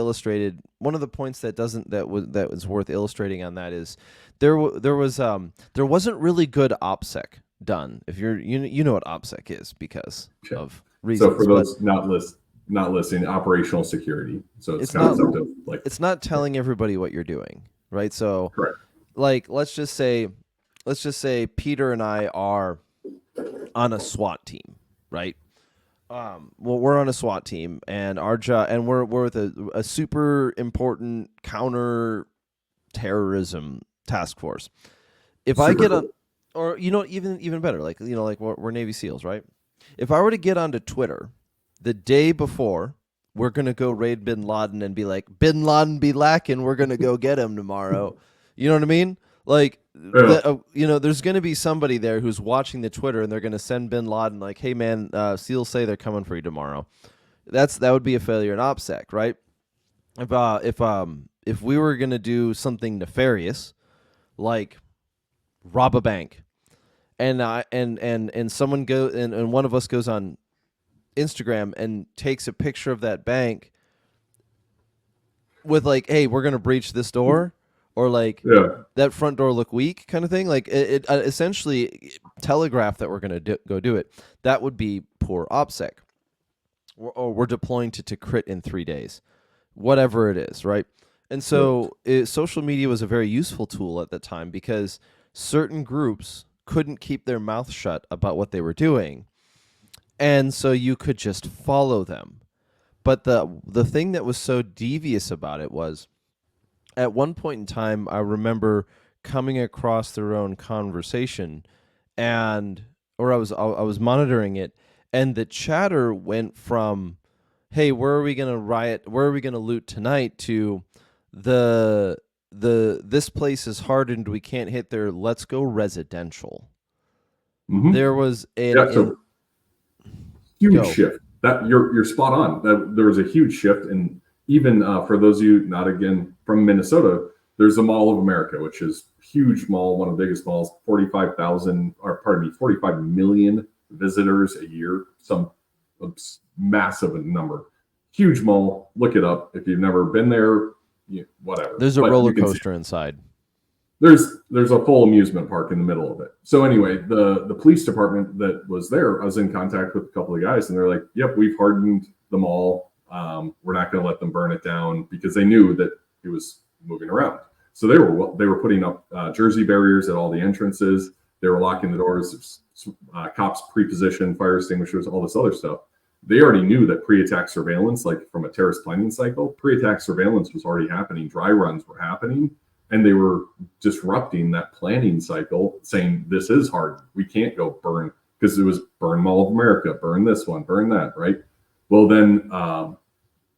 points that was worth illustrating on that is there wasn't really good OPSEC done. If you know what OPSEC is because of reasons. So for those not listening, operational security. So it's concept of like, it's not telling everybody what you're doing, right? So correct. Like let's just say Peter and I are on a SWAT team, right? Well, we're on a SWAT team, and our job, and we're with a super important counter terrorism task force. If I get on, or even better, like we're Navy SEALs, right? If I were to get onto Twitter the day before, we're gonna go raid Bin Laden and be like, Bin Laden be lacking, we're gonna go get him tomorrow. You know what I mean? Like, there's going to be somebody there who's watching the Twitter, and they're going to send Bin Laden like, "Hey man, SEALs say they're coming for you tomorrow." That would be a failure in OPSEC, right? If we were going to do something nefarious, like rob a bank, and someone and one of us goes on Instagram and takes a picture of that bank with like, "Hey, we're going to breach this door." Or like that front door look weak kind of thing. Like it essentially telegraph that we're going to go do it. That would be poor OPSEC. We're deploying to crit in 3 days. Whatever it is, right? And so social media was a very useful tool at the time because certain groups couldn't keep their mouth shut about what they were doing. And so you could just follow them. But the thing that was so devious about it was, at one point in time, I remember coming across their own conversation, or I was monitoring it, and the chatter went from, "Hey, where are we gonna riot? Where are we gonna loot tonight?" to this place is hardened, we can't hit there. Let's go residential. Mm-hmm. There was huge shift. That you're spot on. That there was a huge shift in. Even for those of you not again from Minnesota, there's the Mall of America, which is a huge mall, one of the biggest malls, 45 million visitors a year, some massive number. Huge mall. Look it up if you've never been there. Whatever. There's a roller coaster inside. There's a full amusement park in the middle of it. So anyway, the police department that was there, I was in contact with a couple of guys, and they're like, "Yep, we've hardened the mall. We're not going to let them burn it down, because they knew that it was moving around. So they were putting up Jersey barriers at all the entrances. They were locking the doors. Cops pre-positioned fire extinguishers, all this other stuff. They already knew that pre-attack surveillance, like from a terrorist planning cycle, pre-attack surveillance was already happening. Dry runs were happening, and they were disrupting that planning cycle, saying this is hard. We can't go burn, because it was burn Mall of America, burn this one, burn that, right? Well, then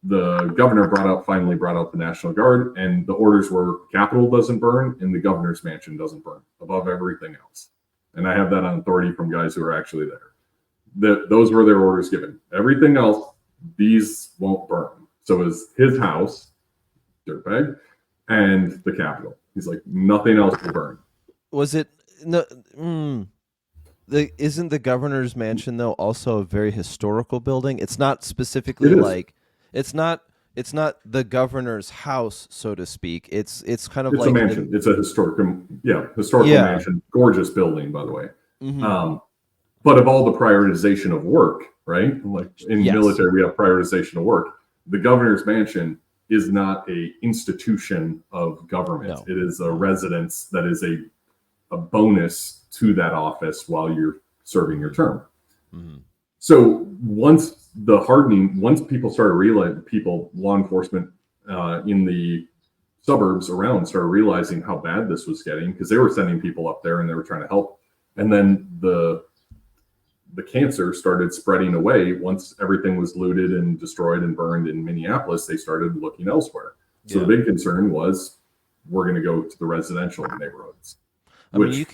the governor finally brought out the National Guard, and the orders were Capitol doesn't burn and the governor's mansion doesn't burn above everything else. And I have that on authority from guys who are actually there. Those were their orders given. Everything else, these won't burn. So it was his house, dirtbag, and the Capitol. He's like, nothing else will burn. Was it no? Isn't the governor's mansion though also a very historical building? It's not specifically like it's not the governor's house, so to speak. It's kind of it's like a mansion. It's a historical mansion. Gorgeous building, by the way. Mm-hmm. But of all the prioritization of work, right? Like in military, we have prioritization of work. The governor's mansion is not a institution of government. No. It is a residence that is a bonus to that office while you're serving your term. Mm-hmm. So once people started realizing, law enforcement in the suburbs around started realizing how bad this was getting, because they were sending people up there and they were trying to help. And then the cancer started spreading away. Once everything was looted and destroyed and burned in Minneapolis, they started looking elsewhere. So the big concern was, we're going to go to the residential neighborhoods. I mean, you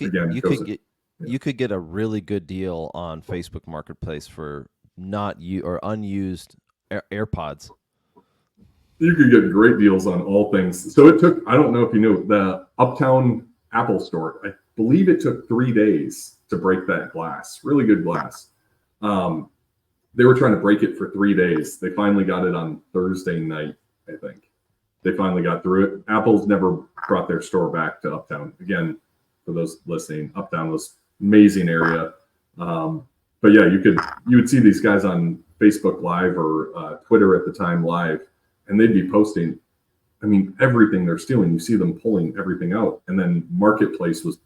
could get a really good deal on Facebook Marketplace for unused AirPods. You could get great deals on all things. So it took, I don't know if you know, the Uptown Apple store, I believe it took 3 days to break that glass. Really good glass. They were trying to break it for 3 days. They finally got it on Thursday night, I think. They finally got through it. Apple's never brought their store back to Uptown. Again, for those listening, Uptown was amazing area. But yeah, you would see these guys on Facebook Live or Twitter at the time live, and they'd be posting, I mean, everything they're stealing. You see them pulling everything out. And then Marketplace was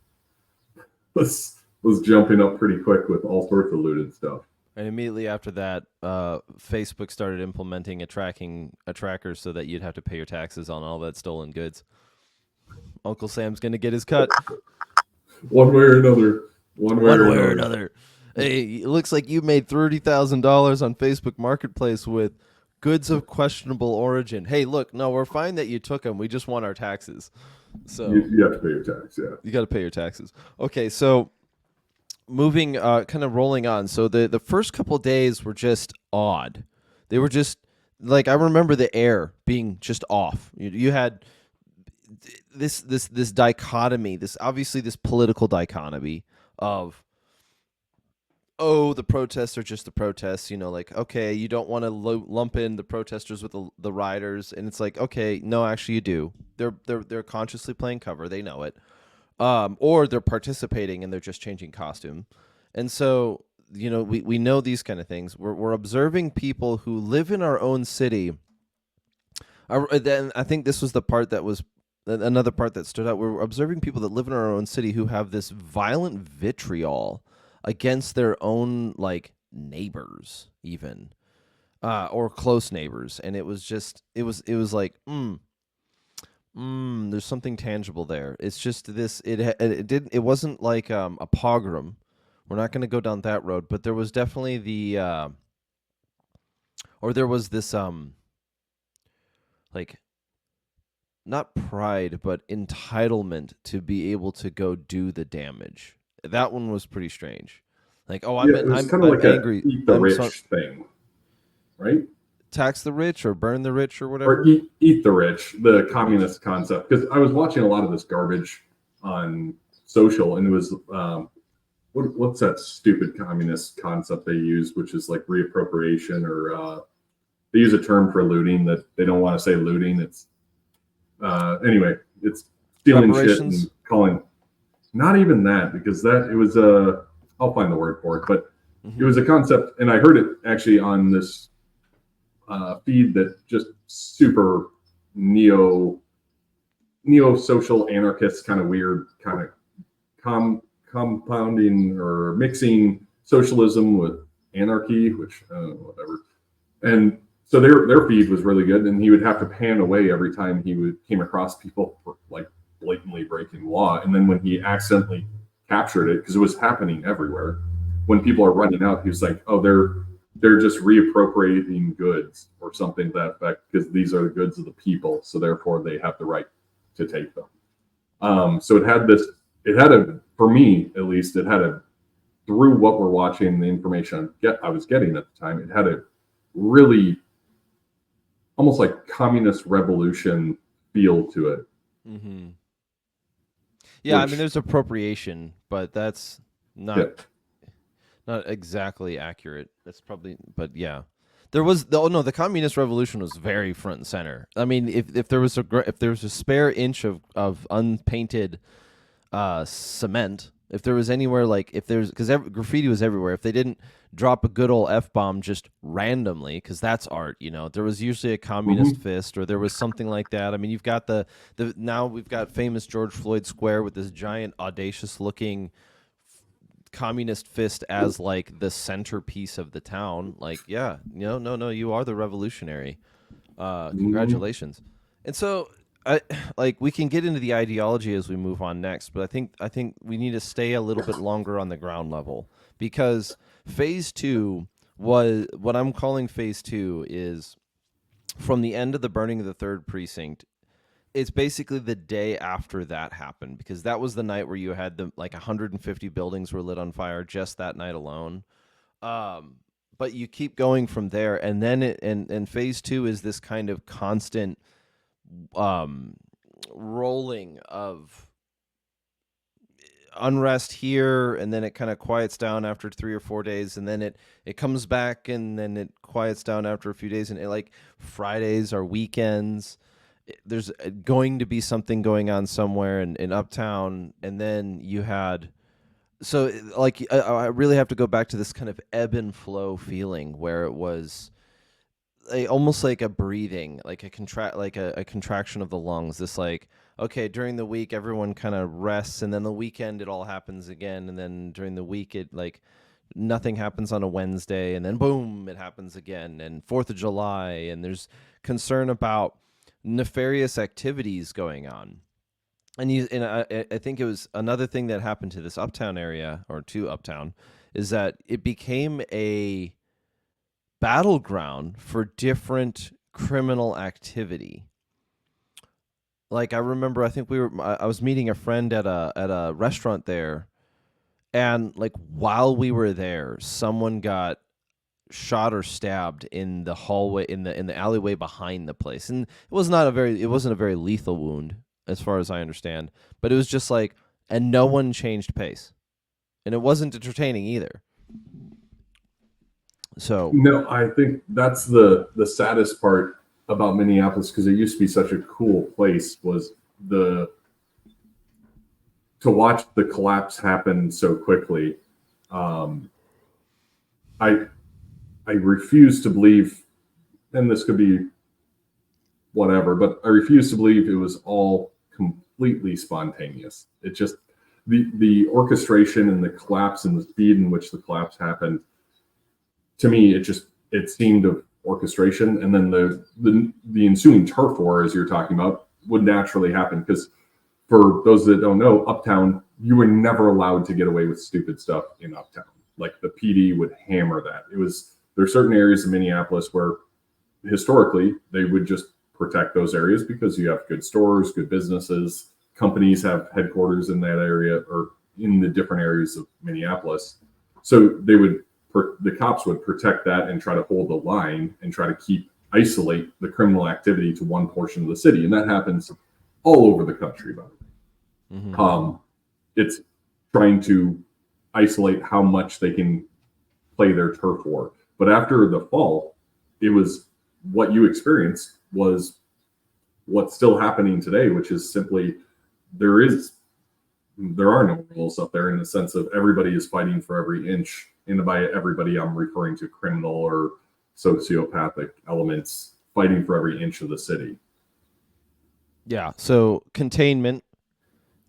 jumping up pretty quick with all sorts of looted stuff. And immediately after that, Facebook started implementing a tracker so that you'd have to pay your taxes on all that stolen goods. Uncle Sam's going to get his cut. One way or another. One way or another. Hey, it looks like you made $30,000 on Facebook Marketplace with goods of questionable origin. Hey, look, no, we're fine that you took them. We just want our taxes. So you have to pay your tax, yeah. You got to pay your taxes. Okay, so moving, kind of rolling on. So the first couple of days were just odd. They were just, like, I remember the air being just off. You had this dichotomy, this political dichotomy of, oh, the protests are just the protests, like, okay, you don't want to lump in the protesters with the rioters, and it's like, okay, no, actually you do. They're consciously playing cover, they know it, or they're participating and they're just changing costume, and so we know these kind of things. We're observing people who live in our own city. Then I think this was the part that was another part that stood out. We're observing people that live in our own city who have this violent vitriol against their own, like, neighbors even, or close neighbors. And it was just, it was like, there's something tangible there. It's just this, it wasn't like a pogrom. We're not going to go down that road, but there was definitely there was this, like, not pride, but entitlement to be able to go do the damage. That one was pretty strange. Like, oh, I'm kind of like angry. Eat the rich thing, right? Tax the rich or burn the rich or whatever. Or eat the rich, the communist concept. Because I was watching a lot of this garbage on social, and it was what's that stupid communist concept they use, which is like reappropriation, or they use a term for looting that they don't want to say looting. It's anyway, it's stealing shit and calling. Not even that, because it was I'll find the word for it, but it was a concept, and I heard it actually on this feed that just super neo-social anarchist, kind of weird, kind of compounding or mixing socialism with anarchy, which whatever. And so their feed was really good, and he would have to pan away every time he came across people for, like, blatantly breaking law. And then when he accidentally captured it, because it was happening everywhere, when people are running out, he was like, "Oh, they're just reappropriating goods or something to that effect, because these are the goods of the people, so therefore they have the right to take them." So for me at least, through what we're watching, the information I was getting at the time, it had a really almost like communist revolution feel to it. Mm-hmm. Yeah, I mean, there's appropriation, but that's not exactly accurate. That's probably, but yeah, the communist revolution was very front and center. I mean, if there was a spare inch of unpainted cement, if there was anywhere, like, because graffiti was everywhere. If they didn't drop a good old F-bomb just randomly, because that's art, there was usually a communist fist, or there was something like that. I mean, you've got now we've got famous George Floyd Square with this giant audacious looking communist fist as like the centerpiece of the town. Like, yeah, no, you are the revolutionary. Congratulations. And so we can get into the ideology as we move on next, but I think we need to stay a little bit longer on the ground level, because phase 2 was what I'm calling phase 2 is from the end of the burning of the 3rd precinct. It's basically the day after that happened, because that was the night where you had 150 buildings were lit on fire just that night alone. But you keep going from there, and then and phase 2 is this kind of constant rolling of unrest here, and then it kind of quiets down after 3 or 4 days, and then it comes back, and then it quiets down after a few days, and like Fridays are weekends. There's going to be something going on somewhere in Uptown, and then you had. So, like, I really have to go back to this kind of ebb and flow feeling where it was almost like a breathing, like a contraction of the lungs. This, like, okay, during the week everyone kind of rests, and then the weekend it all happens again, and then during the week it, like, nothing happens on a Wednesday, and then boom, it happens again, and 4th of July, and there's concern about nefarious activities going on. And I think it was another thing that happened to this Uptown area, or to Uptown, is that it became a battleground for different criminal activity. Like, I remember, I think I was meeting a friend at a restaurant there, and like while we were there, someone got shot or stabbed in the hallway, in the alleyway behind the place, and it wasn't a very lethal wound, as far as I understand, but it was just like, and no one changed pace, and it wasn't entertaining either. So no, I think that's the saddest part about Minneapolis, because it used to be such a cool place, was to watch the collapse happen so quickly. I refuse to believe, and this could be whatever, but I refuse to believe it was all completely spontaneous. It just, the orchestration and the collapse and the speed in which the collapse happened, to me, it seemed of orchestration. And then the ensuing turf war, as you're talking about, would naturally happen, because for those that don't know, Uptown, you were never allowed to get away with stupid stuff in Uptown. Like, the PD would hammer that. There are certain areas of Minneapolis where historically they would just protect those areas, because you have good stores, good businesses, companies have headquarters in that area or in the different areas of Minneapolis. So the cops would protect that and try to hold the line and try to isolate the criminal activity to one portion of the city. And that happens all over the country, by the way. Mm-hmm. It's trying to isolate how much they can play their turf war. But after the fall, it was what you experienced was what's still happening today, which is simply there are no rules up there, in the sense of everybody is fighting for every inch. And by everybody, I'm referring to criminal or sociopathic elements fighting for every inch of the city. Yeah. So containment,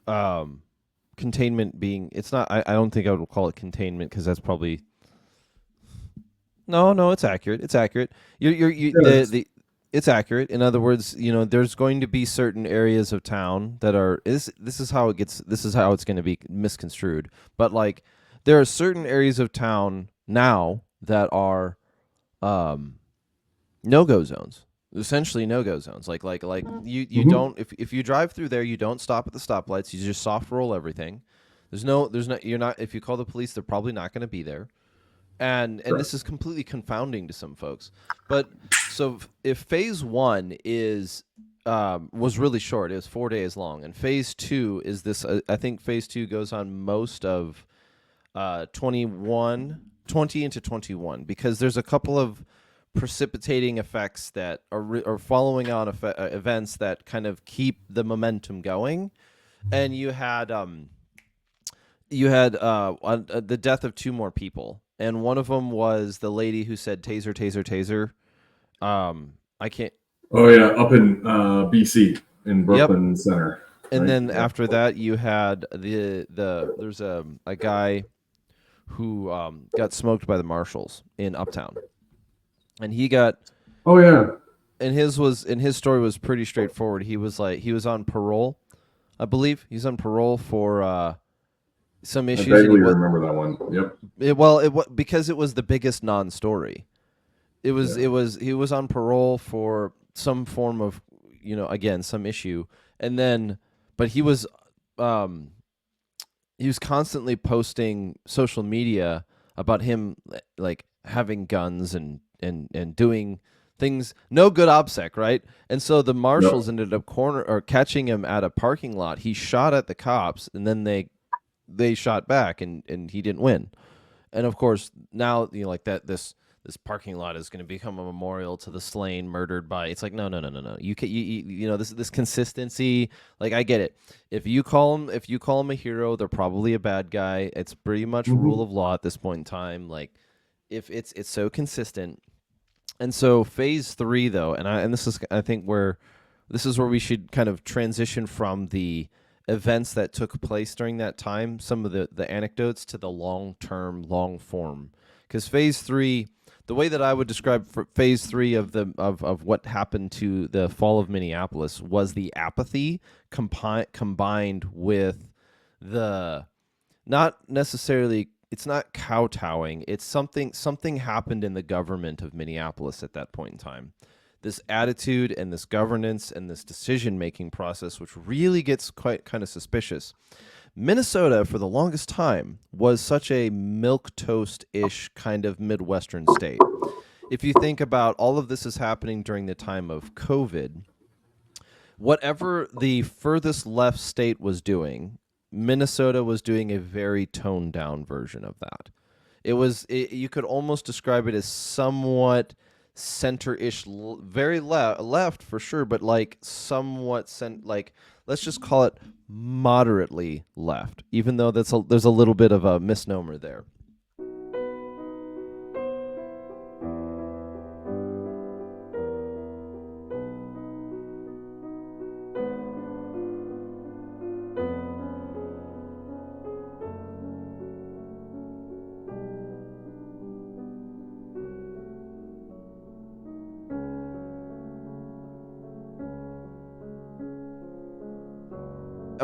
containment being, it's not, I don't think I would call it containment because that's probably, no, it's accurate. It's accurate. It's accurate. In other words, there's going to be certain areas of town that are, this is how it's going to be misconstrued. But like, there are certain areas of town now that are, no-go zones. Essentially no-go zones. Like you don't, if you drive through there, you don't stop at the stoplights. You just soft roll everything. You're not, if you call the police, they're probably not going to be there. And this is completely confounding to some folks. But so if phase 1 was really short, it was 4 days long, and phase 2 is this, I think phase 2 goes on most of 20 into 21, because there's a couple of precipitating effects that are following on events that kind of keep the momentum going. And you had the death of 2 more people, and one of them was the lady who said taser, taser, taser. I can't. Oh yeah, up in BC in Brooklyn Center. And right? Then after that, you had there's a guy who got smoked by the marshals in Uptown. And he got, oh yeah, and his story was pretty straightforward. He was on parole, I believe. He's on parole for some issues. I vaguely remember that one. Yep. Because it was the biggest non-story. He was on parole for some form of, again, some issue, and then, but he was constantly posting social media about him like having guns and doing things, no good OPSEC, right? And so the marshals ended up catching him at a parking lot. He shot at the cops, and then they shot back, and he didn't win. And of course, now like that this parking lot is going to become a memorial to the slain, murdered by. It's like no. This consistency. Like, I get it. If you call him a hero, they're probably a bad guy. It's pretty much rule of law at this point in time. Like, if it's so consistent. And so phase 3 though, and this is, I think, where we should kind of transition from the events that took place during that time, some of the anecdotes, to the long-term, long-form. Because phase 3, the way that I would describe phase 3 of what happened to the fall of Minneapolis was the apathy combined with the, not necessarily, it's not kowtowing. It's something happened in the government of Minneapolis at that point in time. This attitude and this governance and this decision-making process, which really gets quite kind of suspicious. Minnesota, for the longest time, was such a milquetoast-ish kind of Midwestern state. If you think about all of this is happening during the time of COVID, whatever the furthest left state was doing, Minnesota was doing a very toned-down version of that. You could almost describe it as somewhat center-ish, very left for sure, but like somewhat let's just call it moderately left, even though there's a little bit of a misnomer there.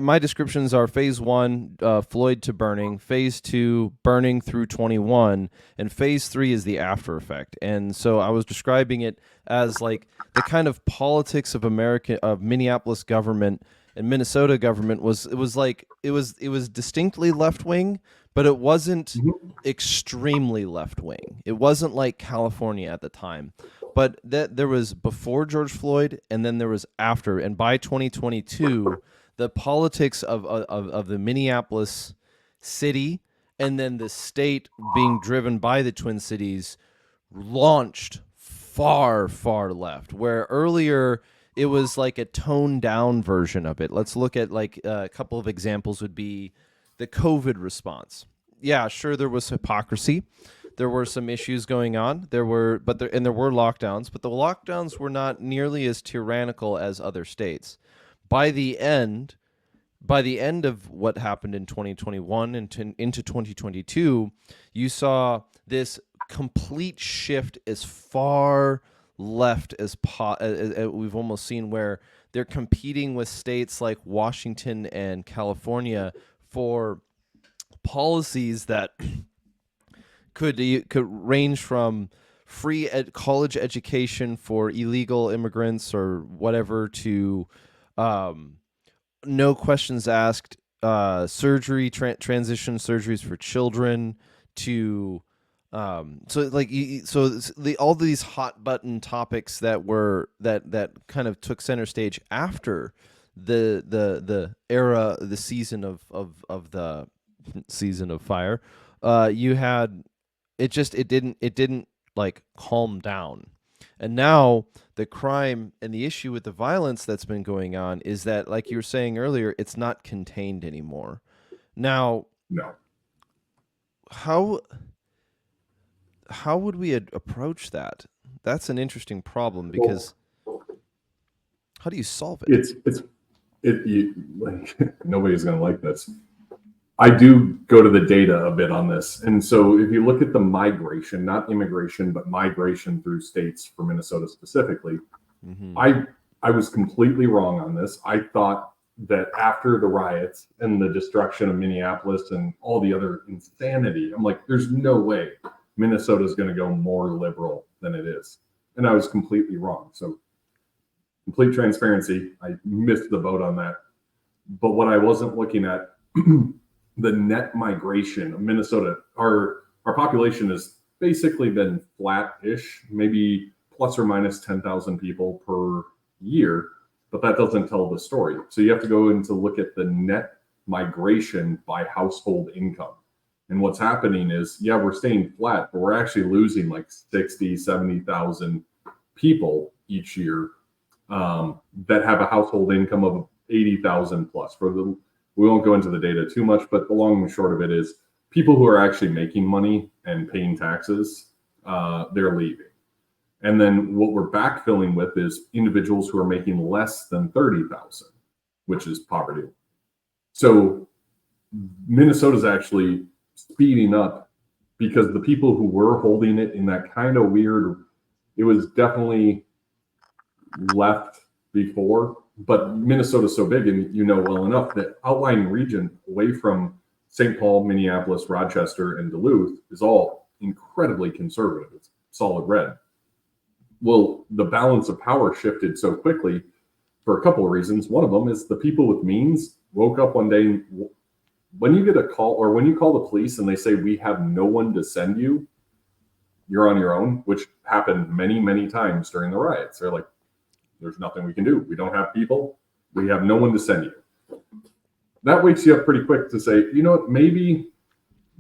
My descriptions are phase 1, Floyd to burning, phase 2, burning through 21, and phase 3 is the after effect. And so I was describing it as like the kind of politics of Minneapolis government and Minnesota government was distinctly left wing, but it wasn't extremely left wing. It wasn't like California at the time. But there was before George Floyd, and then there was after, and by 2022. The politics of the Minneapolis city and then the state being driven by the Twin Cities launched far, far left, where earlier it was like a toned down version of it. Let's look at like a couple of examples would be the COVID response. Yeah, sure, there was hypocrisy. there were some issues going on. There were lockdowns, but the lockdowns were not nearly as tyrannical as other states. By the end of what happened in 2021 and into 2022, you saw this complete shift as far left as we've almost seen, where they're competing with states like Washington and California for policies that could range from free college education for illegal immigrants or whatever to no questions asked surgery transition surgeries for children to all these hot button topics that kind of took center stage after the season of the season of fire. You had it didn't like calm down. And now the crime and the issue with the violence that's been going on is that, like you were saying earlier, it's not contained anymore. Now, No. How would we approach that? That's an interesting problem, because how do you solve it? Nobody's going to like this. I do go to the data a bit on this. And so if you look at the migration, not immigration, but migration through states for Minnesota specifically, I was completely wrong on this. I thought that after the riots and the destruction of Minneapolis and all the other insanity, I'm like, there's no way Minnesota is going to go more liberal than it is. And I was completely wrong. So complete transparency, I missed the boat on that. But what I wasn't looking at, the net migration of Minnesota, our population has basically been flat-ish, maybe plus or minus 10,000 people per year, but that doesn't tell the story. So you have to go in to look at the net migration by household income. And what's happening is, yeah, we're staying flat, but we're actually losing like 60, 70,000 people each year that have a household income of 80,000 plus. We won't go into the data too much, but the long and short of it is people who are actually making money and paying taxes, they're leaving. And then what we're backfilling with is individuals who are making less than 30,000, which is poverty. So Minnesota's actually speeding up because the people who were holding it in that kind of weird, it was definitely left before, but Minnesota's so big, and you know well enough, that outlying region away from St. Paul, Minneapolis, Rochester, and Duluth is all incredibly conservative. It's solid red. Well, the balance of power shifted so quickly for a couple of reasons. One of them is the people with means woke up one day, and when you get a call or when you call the police and they say, we have no one to send you, you're on your own, which happened many, many times during the riots. They're like, there's nothing we can do. We don't have people. We have no one to send you. That wakes you up pretty quick to say, you know what, maybe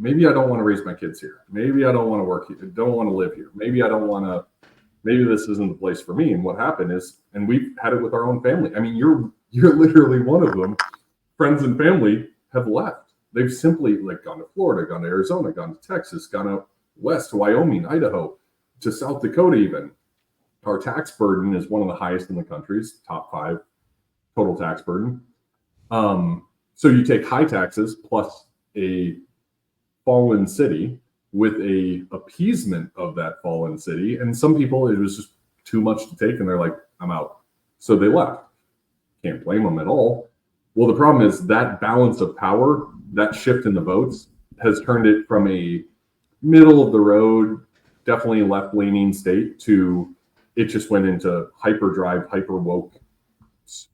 I don't want to raise my kids here. Maybe I don't want to work here. Don't want to live here. Maybe this isn't the place for me. And what happened is, and we've had it with our own family. I mean, you're literally one of them. Friends and family have left. They've simply like gone to Florida, gone to Arizona, gone to Texas, gone out west to Wyoming, Idaho, to South Dakota even. Our tax burden is one of the highest in the country's top 5 total tax burden. So you take high taxes plus a fallen city with a appeasement of that fallen city. And some people, it was just too much to take and they're like, I'm out. So they left. Can't blame them at all. Well, the problem is that balance of power, that shift in the votes has turned it from a middle of the road, definitely left-leaning state to it just went into hyperdrive, hyper woke.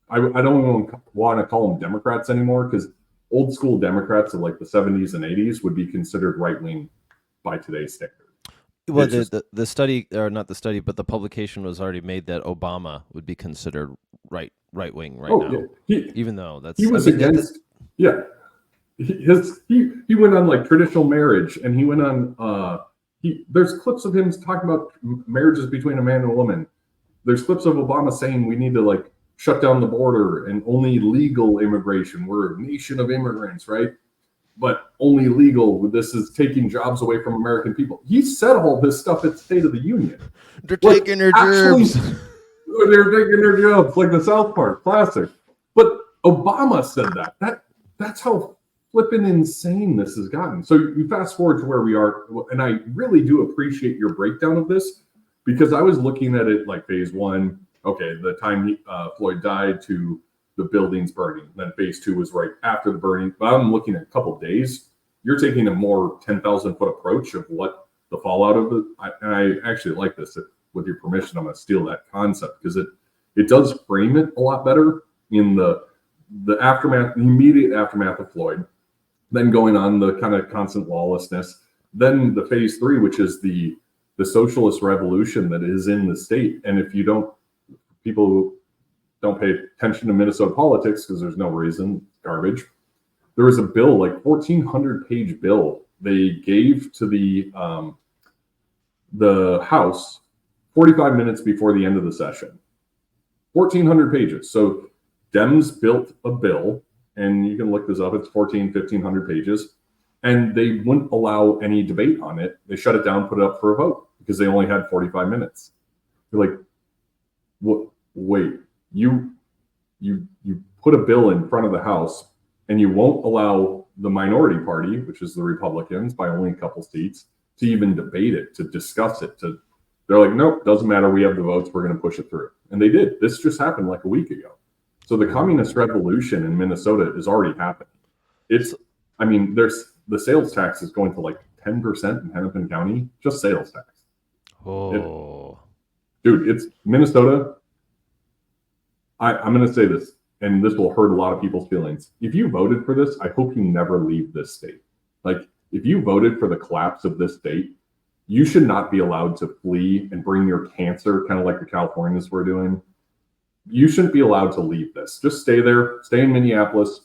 I don't even want to call them Democrats anymore, because old school Democrats of like the 70s and 80s would be considered right wing by today's standard. Well, the study, or not the study, but the publication was already made that Obama would be considered right wing now. Yeah. Even though he was against. Yeah, he went on like traditional marriage, and he went on. There's clips of him talking about marriages between a man and a woman. There's clips of Obama saying we need to like shut down the border and only legal immigration. We're a nation of immigrants, right? but only legal. This is taking jobs away from American people. He said all this stuff at State of the Union. They're taking their jobs. They're taking their jobs, like the South Park classic. But Obama said that. That's how flippin' insane this has gotten. So you fast forward to where we are, and I really do appreciate your breakdown of this, because I was looking at it like phase one. Okay, the time Floyd died to the buildings burning. Then phase two was right after the burning. But I'm looking at a couple of days. You're taking a more 10,000 foot approach of what the fallout of it. And I actually like this. With your permission, I'm going to steal that concept, because it does frame it a lot better in the aftermath, the immediate aftermath of Floyd. Then going on the kind of constant lawlessness. Then the phase three, which is the socialist revolution that is in the state. And if you don't, people who don't pay attention to Minnesota politics, because there's no reason, garbage. There was a bill, like 1,400-page bill, they gave to the House 45 minutes before the end of the session. 1,400 pages. So Dems built a bill, and you can look this up. It's 1,500 pages. And they wouldn't allow any debate on it. They shut it down, put it up for a vote, because they only had 45 minutes. You're like, what? Wait, you put a bill in front of the House, and you won't allow the minority party, which is the Republicans, by only a couple seats, to even debate it, to discuss it. They're like, nope, doesn't matter. We have the votes. We're going to push it through. And they did. This just happened like a week ago. So the communist revolution in Minnesota is already happening. There's the sales tax is going to like 10% in Hennepin County, just sales tax. Oh, dude, it's Minnesota. I'm going to say this, and this will hurt a lot of people's feelings. If you voted for this, I hope you never leave this state. Like, if you voted for the collapse of this state, you should not be allowed to flee and bring your cancer, kind of like the Californians were doing. You shouldn't be allowed to leave this. Just stay there, stay in Minneapolis,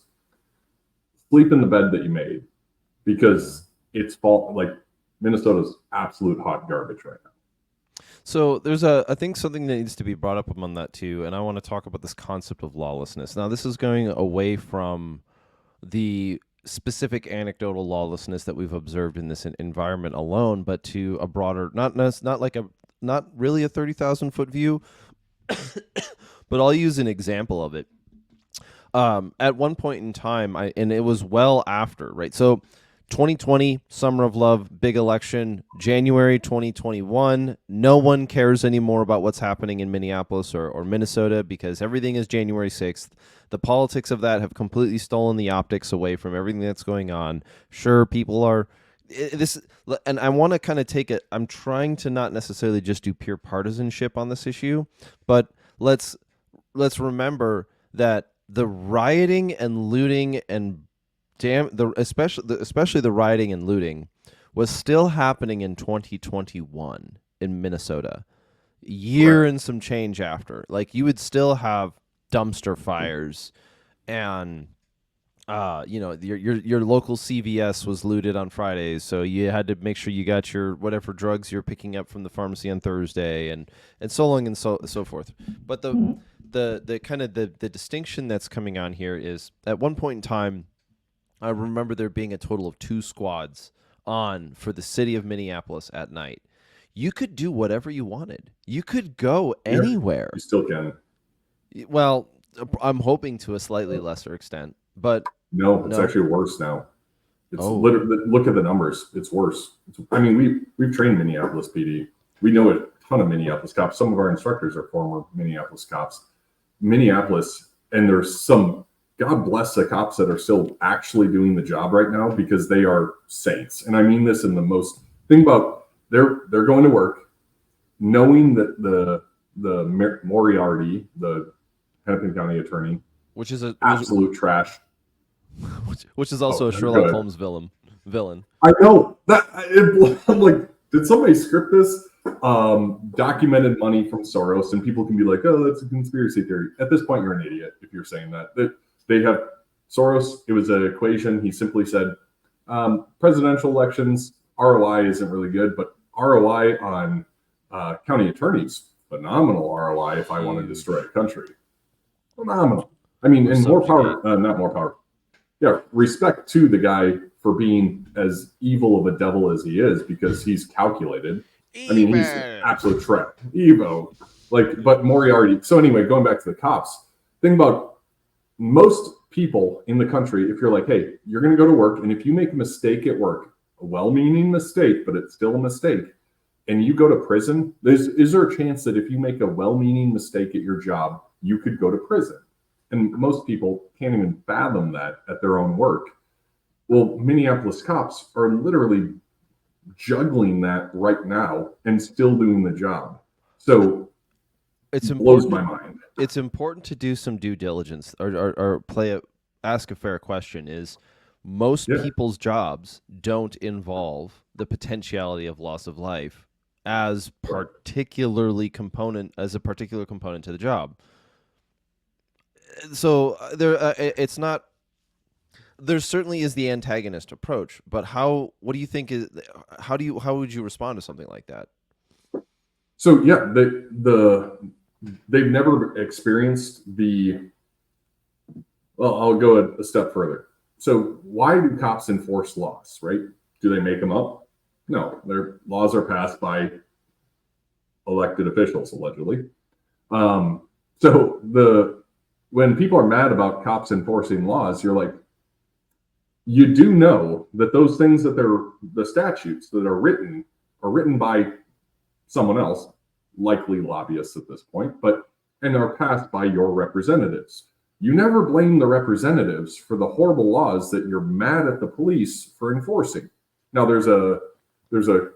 sleep in the bed that you made, because it's like Minnesota's absolute hot garbage right now. So there's I think something that needs to be brought up on that too, and I want to talk about this concept of lawlessness. Now, this is going away from the specific anecdotal lawlessness that we've observed in this environment alone, but to a broader, not really a 30,000 foot view, but I'll use an example of it. At one point in time, and it was well after, right? So 2020, Summer of Love, big election. January 2021, no one cares anymore about what's happening in Minneapolis or Minnesota, because everything is January 6th. The politics of that have completely stolen the optics away from everything that's going on. Sure, people are this, and I want to kind of take it. I'm trying to not necessarily just do pure partisanship on this issue, but let's remember that the rioting and looting and especially the rioting and looting was still happening in 2021 in Minnesota. Year and some change after. Like, you would still have dumpster fires, and your local CVS was looted on Fridays, so you had to make sure you got your whatever drugs you're picking up from the pharmacy on Thursday, and so on and so forth. But the kind of the distinction that's coming on here is, at one point in time, I remember there being a total of 2 squads on for the city of Minneapolis at night. You could do whatever you wanted. You could go anywhere. You still can. Well, I'm hoping to a slightly lesser extent, but no, it's actually worse now. It's literally, look at the numbers. It's worse. We've trained Minneapolis PD. We know a ton of Minneapolis cops. Some of our instructors are former Minneapolis cops. Minneapolis, and there's some, God bless the cops that are still actually doing the job right now, because they are saints. And I mean this in the most, think about, they're going to work knowing that the Moriarty, the Hennepin County attorney, which is absolute trash, which is also a Sherlock Holmes villain. I know that. I'm like, did somebody script this? Documented money from Soros, and people can be like, oh, that's a conspiracy theory. At this point, you're an idiot if you're saying that. They have Soros. It was an equation. He simply said, presidential elections, ROI isn't really good, but ROI on county attorneys, phenomenal ROI if I want to destroy a country. Phenomenal. I mean, and more power, not more power. Yeah, respect to the guy for being as evil of a devil as he is, because he's calculated. I mean, he's an absolute threat. Evo. Like, but Moriarty. So anyway, going back to the cops, think about most people in the country. If you're like, hey, you're going to go to work, and if you make a mistake at work, a well-meaning mistake, but it's still a mistake, and you go to prison, is there a chance that if you make a well-meaning mistake at your job, you could go to prison? And most people can't even fathom that at their own work. Well, Minneapolis cops are literally juggling that right now and still doing the job. So it blows my mind. It's important to do some due diligence or ask a fair question. Is most people's jobs don't involve the potentiality of loss of life as a particular component to the job. So it's not. There certainly is the antagonist approach, but how would you respond to something like that? So yeah, they've never experienced I'll go a step further. So why do cops enforce laws, right? Do they make them up? No, their laws are passed by elected officials, allegedly. When people are mad about cops enforcing laws, you're like, you do know that those things that the statutes that are written by someone else, likely lobbyists at this point, and are passed by your representatives. You never blame the representatives for the horrible laws that you're mad at the police for enforcing. Now, there's a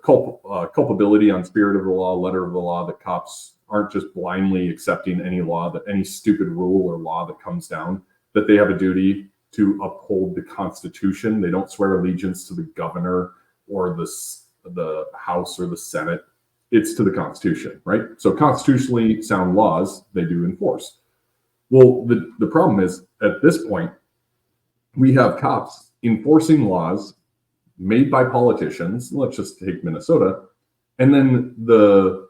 culpability on spirit of the law, letter of the law, that cops aren't just blindly accepting any stupid rule or law that comes down, that they have a duty to uphold the Constitution. They don't swear allegiance to the governor or the House or the Senate. It's to the Constitution, right? So constitutionally sound laws, they do enforce. Well, the problem is, at this point, we have cops enforcing laws made by politicians. Let's just take Minnesota. And then the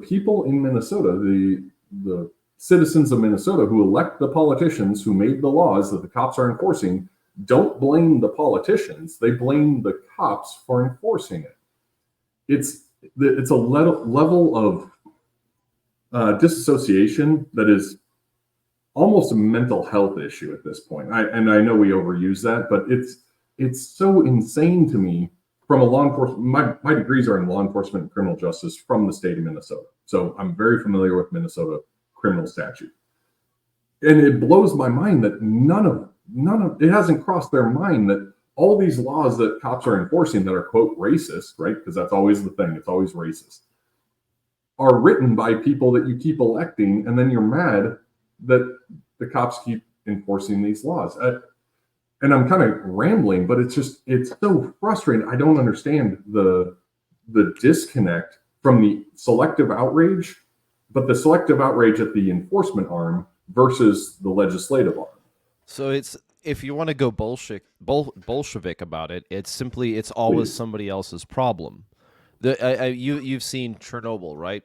people in Minnesota, the citizens of Minnesota who elect the politicians who made the laws that the cops are enforcing, don't blame the politicians. They blame the cops for enforcing it. It's a level of disassociation that is almost a mental health issue at this point. I know we overuse that, but it's so insane to me. From a law enforcement, my degrees are in law enforcement and criminal justice from the state of Minnesota, so I'm very familiar with Minnesota criminal statute, and it blows my mind that none of it hasn't crossed their mind that all these laws that cops are enforcing that are, quote, racist, right? Because that's always the thing, it's always racist, are written by people that you keep electing, and then you're mad that the cops keep enforcing these laws. And I'm kind of rambling, but it's so frustrating. I don't understand the disconnect from the selective outrage, but the selective outrage at the enforcement arm versus the legislative arm. So if you want to go Bolshevik about it, it's always somebody else's problem. You've seen Chernobyl, right?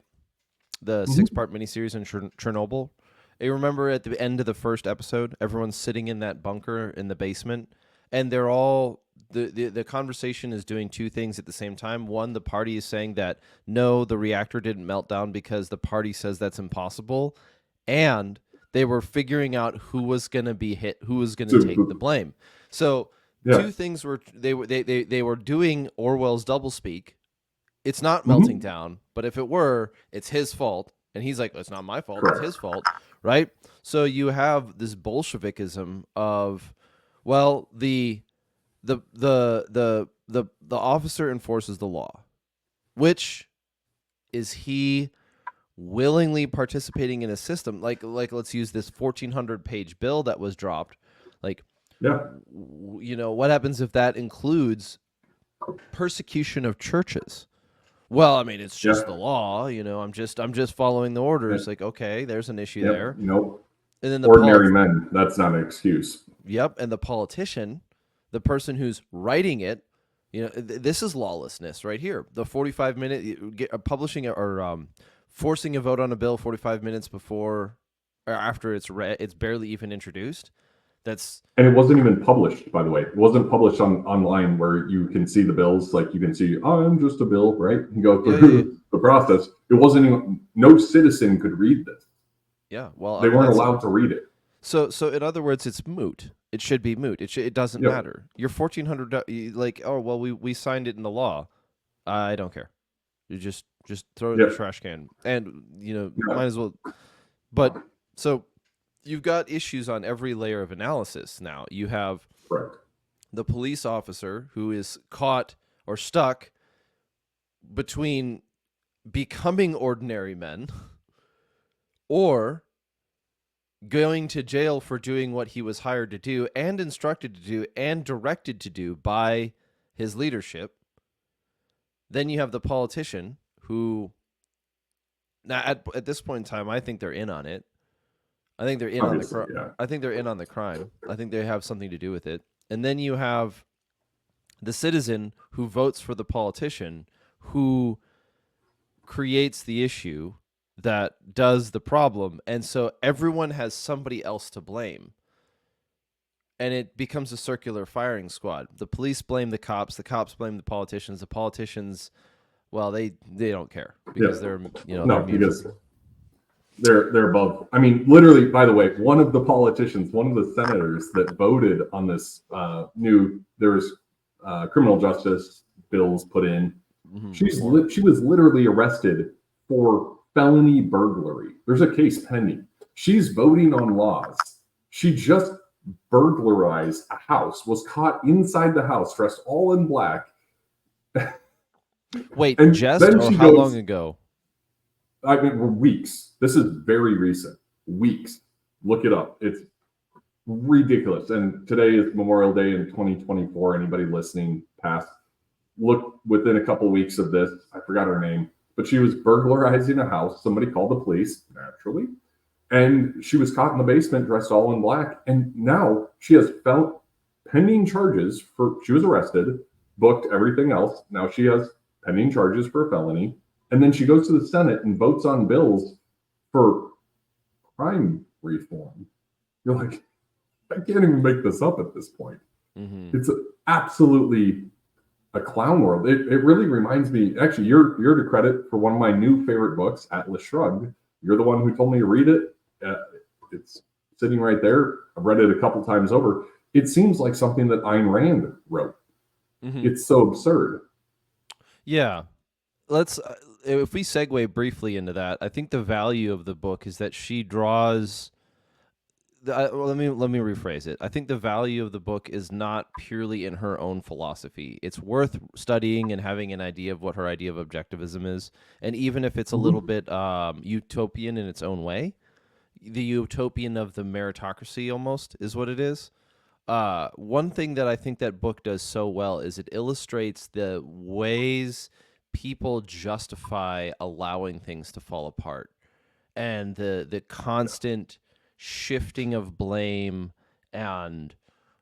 The 6-part miniseries in Chernobyl. You remember at the end of the first episode, everyone's sitting in that bunker in the basement, and they're all the conversation is doing two things at the same time. One, the party is saying that no, the reactor didn't melt down because the party says that's impossible, and they were figuring out who was going to be hit, who was going to take the blame. So two things they were doing Orwell's doublespeak. It's not melting down, but if it were, it's his fault. And he's like, it's not my fault, it's his fault, right? So you have this Bolshevikism of, well, the officer enforces the law, which is he willingly participating in a system like let's use this 1,400-page bill that was dropped. What happens if that includes persecution of churches? Well, I mean, it's just the law, I'm just following the orders. Like, okay, there's an issue there. Nope. And then ordinary men, that's not an excuse. Yep. And the politician, the person who's writing it, this is lawlessness right here. The 45-minute publishing or forcing a vote on a bill 45 minutes before or after it's read, it's barely even introduced. And it wasn't even published, by the way. It wasn't published online where you can see the bills. Like you can see, oh, I'm just a bill, right? And go through the process. It wasn't even, no citizen could read this. Yeah, well, they weren't allowed to read it. So in other words, it's moot. It should be moot. It doesn't matter. Your $1,400, like, oh well, we signed it in the law. I don't care. You just throw it in the trash can, and might as well. But so you've got issues on every layer of analysis now. You have the police officer who is caught or stuck between becoming ordinary men or going to jail for doing what he was hired to do and instructed to do and directed to do by his leadership. Then you have the politician who, now at this point in time, I think they're in on it. I think they're in on the crime. I think they're in on the crime. I think they have something to do with it. And then you have the citizen who votes for the politician who creates the issue that does the problem. And so everyone has somebody else to blame. And it becomes a circular firing squad. The police blame the cops blame the politicians, well, they don't care because they're because they're above. I mean, literally, by the way, one of the politicians, one of the senators that voted on this there's criminal justice bills put in. Mm-hmm. She was literally arrested for felony burglary. There's a case pending. She's voting on laws. She just burglarized a house, was caught inside the house, dressed all in black. Wait, just or how long ago? I mean, weeks. This is very recent. Weeks. Look it up. It's ridiculous. And today is Memorial Day in 2024. Anybody listening past, look within a couple weeks of this. I forgot her name, but she was burglarizing a house. Somebody called the police, naturally. And she was caught in the basement dressed all in black. And now she has pending charges for, she was arrested, booked, everything else. Now she has pending charges for a felony. And then she goes to the Senate and votes on bills for crime reform. You're like, I can't even make this up at this point. Mm-hmm. It's absolutely a clown world. It really reminds me, actually, you're to credit for one of my new favorite books, Atlas Shrugged. You're the one who told me to read it. It's sitting right there. I've read it a couple times over. It seems like something that Ayn Rand wrote. Mm-hmm. It's so absurd. Yeah. Let's if we segue briefly into that, I think the value of the book is that she draws let me rephrase it. I think the value of the book is not purely in her own philosophy. It's worth studying and having an idea of what her idea of objectivism is, and even if it's a little bit utopian in its own way, the utopian of the meritocracy almost is what it is. One thing that I think that book does so well is it illustrates the ways people justify allowing things to fall apart, and the constant shifting of blame, and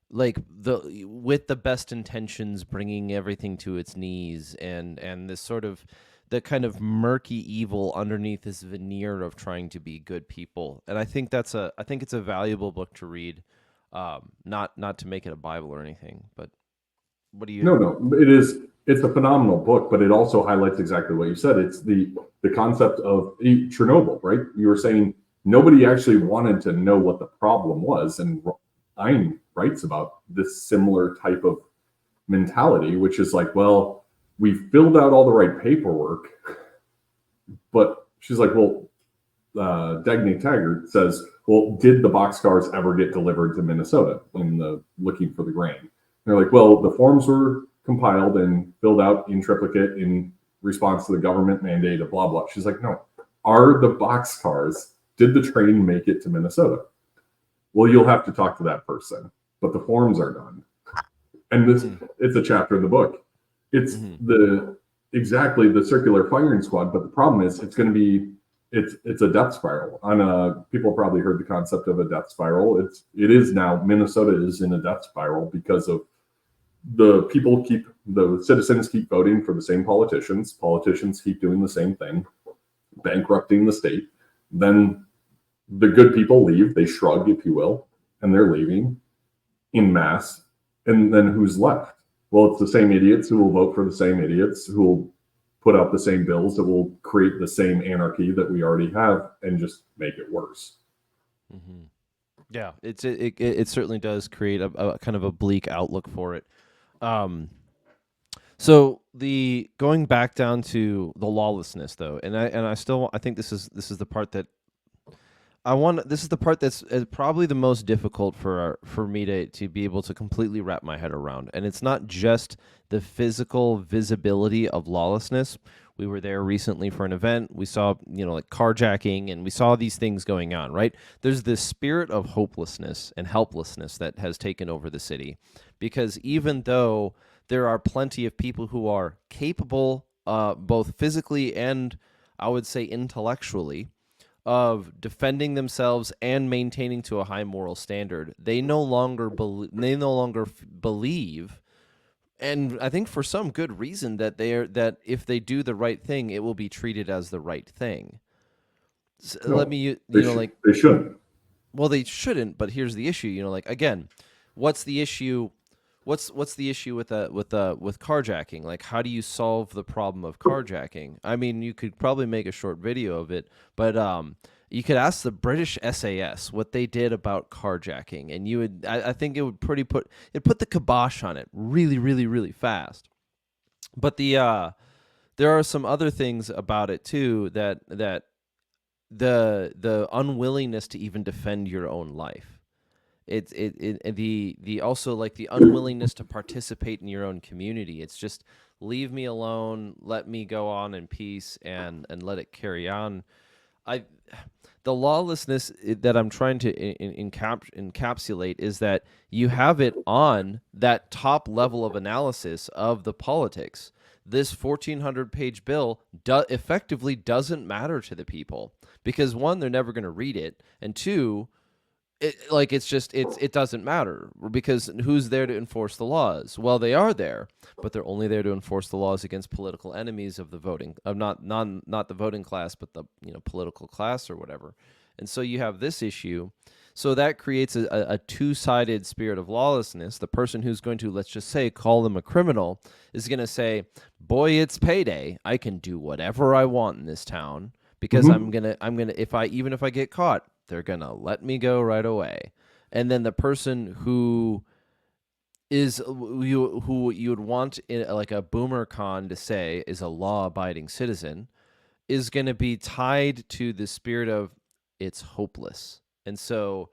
like with the best intentions bringing everything to its knees, and this sort of the kind of murky evil underneath this veneer of trying to be good people. And I think it's a valuable book to read. Not to make it a Bible or anything, but what do you? No, it is. It's a phenomenal book, but it also highlights exactly what you said. It's the concept of Chernobyl, right? You were saying nobody actually wanted to know what the problem was, and Ayn writes about this similar type of mentality, which is like, well, we filled out all the right paperwork, but she's like, well, Dagny Taggart says, well, did the boxcars ever get delivered to Minnesota in the looking for the grain? And they're like, well, the forms were compiled and filled out in triplicate in response to the government mandate of blah, blah. She's like, no, are the boxcars, did the train make it to Minnesota? Well, you'll have to talk to that person, but the forms are done. And this, it's a chapter in the book. It's exactly the circular firing squad, but the problem is it's going to be, it's a death spiral. People probably heard the concept of a death spiral. It is now, Minnesota is in a death spiral because of the citizens keep voting for the same politicians. Politicians keep doing the same thing, bankrupting the state. Then the good people leave. They shrug, if you will, and they're leaving. in mass, and then who's left? Well, it's the same idiots who will vote for the same idiots who will put out the same bills that will create the same anarchy that we already have and just make it worse. Mm-hmm. Yeah, it certainly does create a kind of a bleak outlook for it. So the going back down to the lawlessness, though, and I think this is the part that this is the part that's probably the most difficult for me to be able to completely wrap my head around. And it's not just the physical visibility of lawlessness. We were there recently for an event. We saw, like carjacking, and we saw these things going on, right? There's this spirit of hopelessness and helplessness that has taken over the city, because even though there are plenty of people who are capable, both physically and I would say intellectually, of defending themselves and maintaining to a high moral standard, they no longer believe, and I think for some good reason, that if they do the right thing, it will be treated as the right thing. So No, let me, they shouldn't. Well, they shouldn't, but here's the issue. Again, what's the issue? What's the issue with carjacking? Like, how do you solve the problem of carjacking? I mean, you could probably make a short video of it, but you could ask the British SAS what they did about carjacking, and I think it would put the kibosh on it really, really, really fast. But there are some other things about it too, that the unwillingness to even defend your own life. It's the also like the unwillingness to participate in your own community. It's just leave me alone, let me go on in peace, and let it carry on. The lawlessness that I'm trying to encapsulate is that you have it on that top level of analysis of the politics. This 1,400-page bill effectively doesn't matter to the people because, one, they're never going to read it, and two, it doesn't matter because who's there to enforce the laws? Well, they are there, but they're only there to enforce the laws against political enemies of the voting, of not the voting class, but the political class or whatever. And so you have this issue. So that creates a two-sided spirit of lawlessness. The person who's going to, let's just say, call them a criminal is going to say, "Boy, it's payday. I can do whatever I want in this town because I'm gonna if I get caught, they're going to let me go right away." And then the person who you would want like a boomer con to say is a law-abiding citizen is going to be tied to the spirit of it's hopeless. And so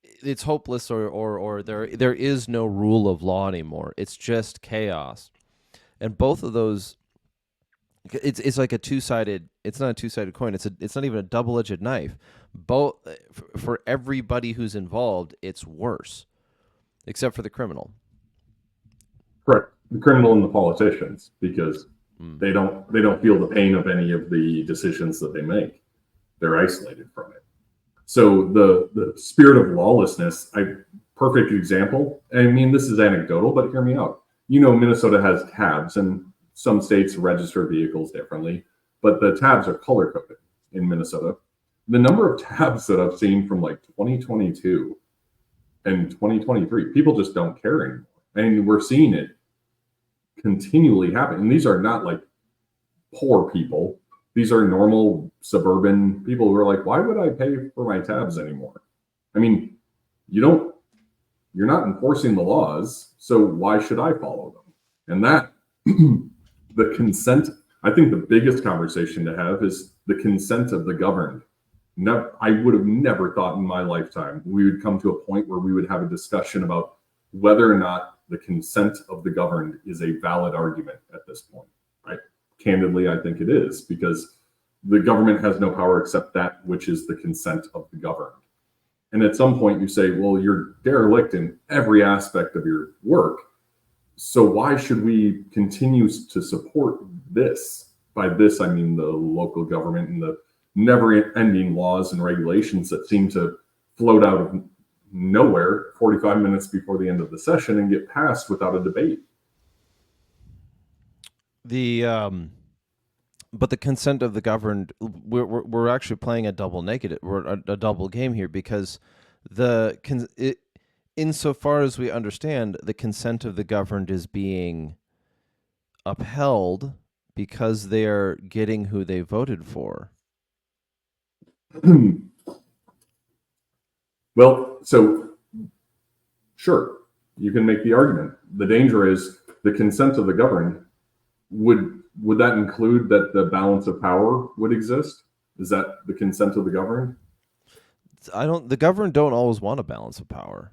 it's hopeless or there is no rule of law anymore. It's just chaos. And both of those, it's like a two-sided, it's not a two-sided coin. It's not even a double-edged knife. Both for everybody who's involved, it's worse, except for the criminal. Correct. The criminal and the politicians, because they don't feel the pain of any of the decisions that they make. They're isolated from it. So the spirit of lawlessness, perfect example. I mean, this is anecdotal, but hear me out. Minnesota has tabs, and some states register vehicles differently, but the tabs are color coded in Minnesota. The number of tabs that I've seen from like 2022 and 2023, people just don't care anymore. And we're seeing it continually happen. And these are not like poor people. These are normal suburban people who are like, why would I pay for my tabs anymore? I mean, you're not enforcing the laws, so why should I follow them? And that, the consent, I think the biggest conversation to have is the consent of the governed. I would have never thought in my lifetime we would come to a point where we would have a discussion about whether or not the consent of the governed is a valid argument at this point, right? Candidly, I think it is, because the government has no power except that which is the consent of the governed. And at some point you say, well, you're derelict in every aspect of your work, so why should we continue to support this? By this, I mean the local government and the never-ending laws and regulations that seem to float out of nowhere 45 minutes before the end of the session and get passed without a debate. But the consent of the governed, we're actually playing a double negative, we're a double game here, because in insofar as we understand, the consent of the governed is being upheld because they're getting who they voted for. Well, so sure, you can make the argument. The danger is the consent of the governed. Would that include that the balance of power would exist? Is that the consent of the governed? The governed don't always want a balance of power.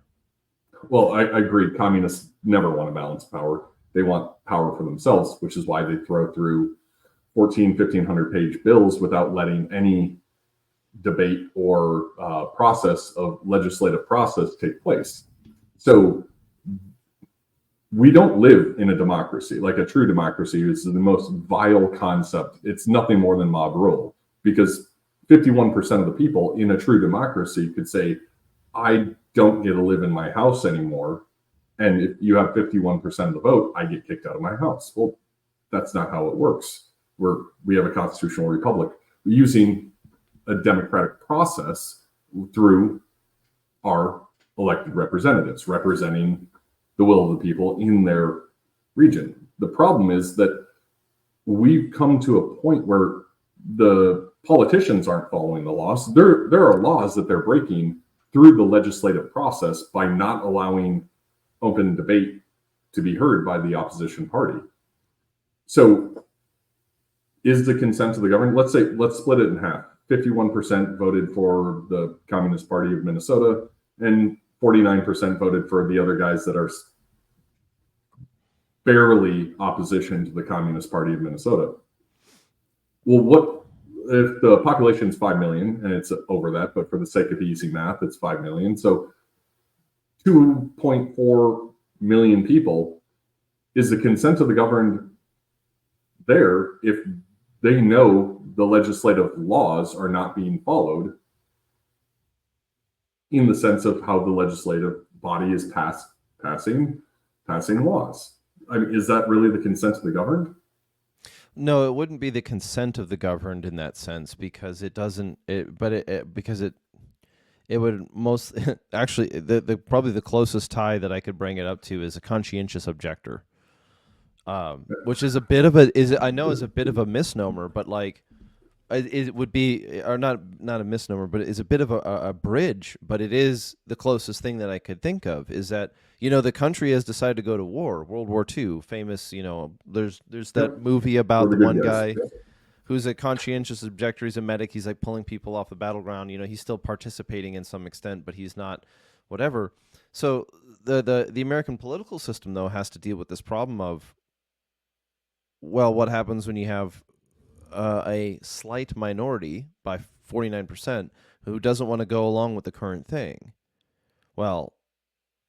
Well, I agree. Communists never want a balance of power. They want power for themselves, which is why they throw through 1,500 page bills without letting any debate or legislative process take place. So we don't live in a democracy. Like a true democracy is the most vile concept. It's nothing more than mob rule, because 51% of the people in a true democracy could say, I don't get to live in my house anymore. And if you have 51% of the vote, I get kicked out of my house. Well, that's not how it works. We have a constitutional republic using a democratic process through our elected representatives representing the will of the people in their region. The problem is that we've come to a point where the politicians aren't following the laws. There are laws that they're breaking through the legislative process by not allowing open debate to be heard by the opposition party. So is the consent of the government, let's split it in half. 51% voted for the Communist Party of Minnesota and 49% voted for the other guys that are barely opposition to the Communist Party of Minnesota. Well, what if the population is 5 million, and it's over that, but for the sake of easy math, it's 5 million. So 2.4 million people. Is the consent of the governed there if they know the legislative laws are not being followed in the sense of how the legislative body is passing laws? I mean, is that really the consent of the governed? No, it wouldn't be the consent of the governed in that sense, because it doesn't. Because it would most actually the probably the closest tie that I could bring it up to is a conscientious objector, which is a bit of a misnomer, but like it would be, or not a misnomer, but it's a bit of a bridge. But it is the closest thing that I could think of, is that, the country has decided to go to war, World War II, famous, there's that movie about the one guy who's a conscientious objector. He's a medic. He's like pulling people off the battleground. He's still participating in some extent, but he's not whatever. So the American political system, though, has to deal with this problem of, well, what happens when you have a slight minority by 49% who doesn't want to go along with the current thing? Well,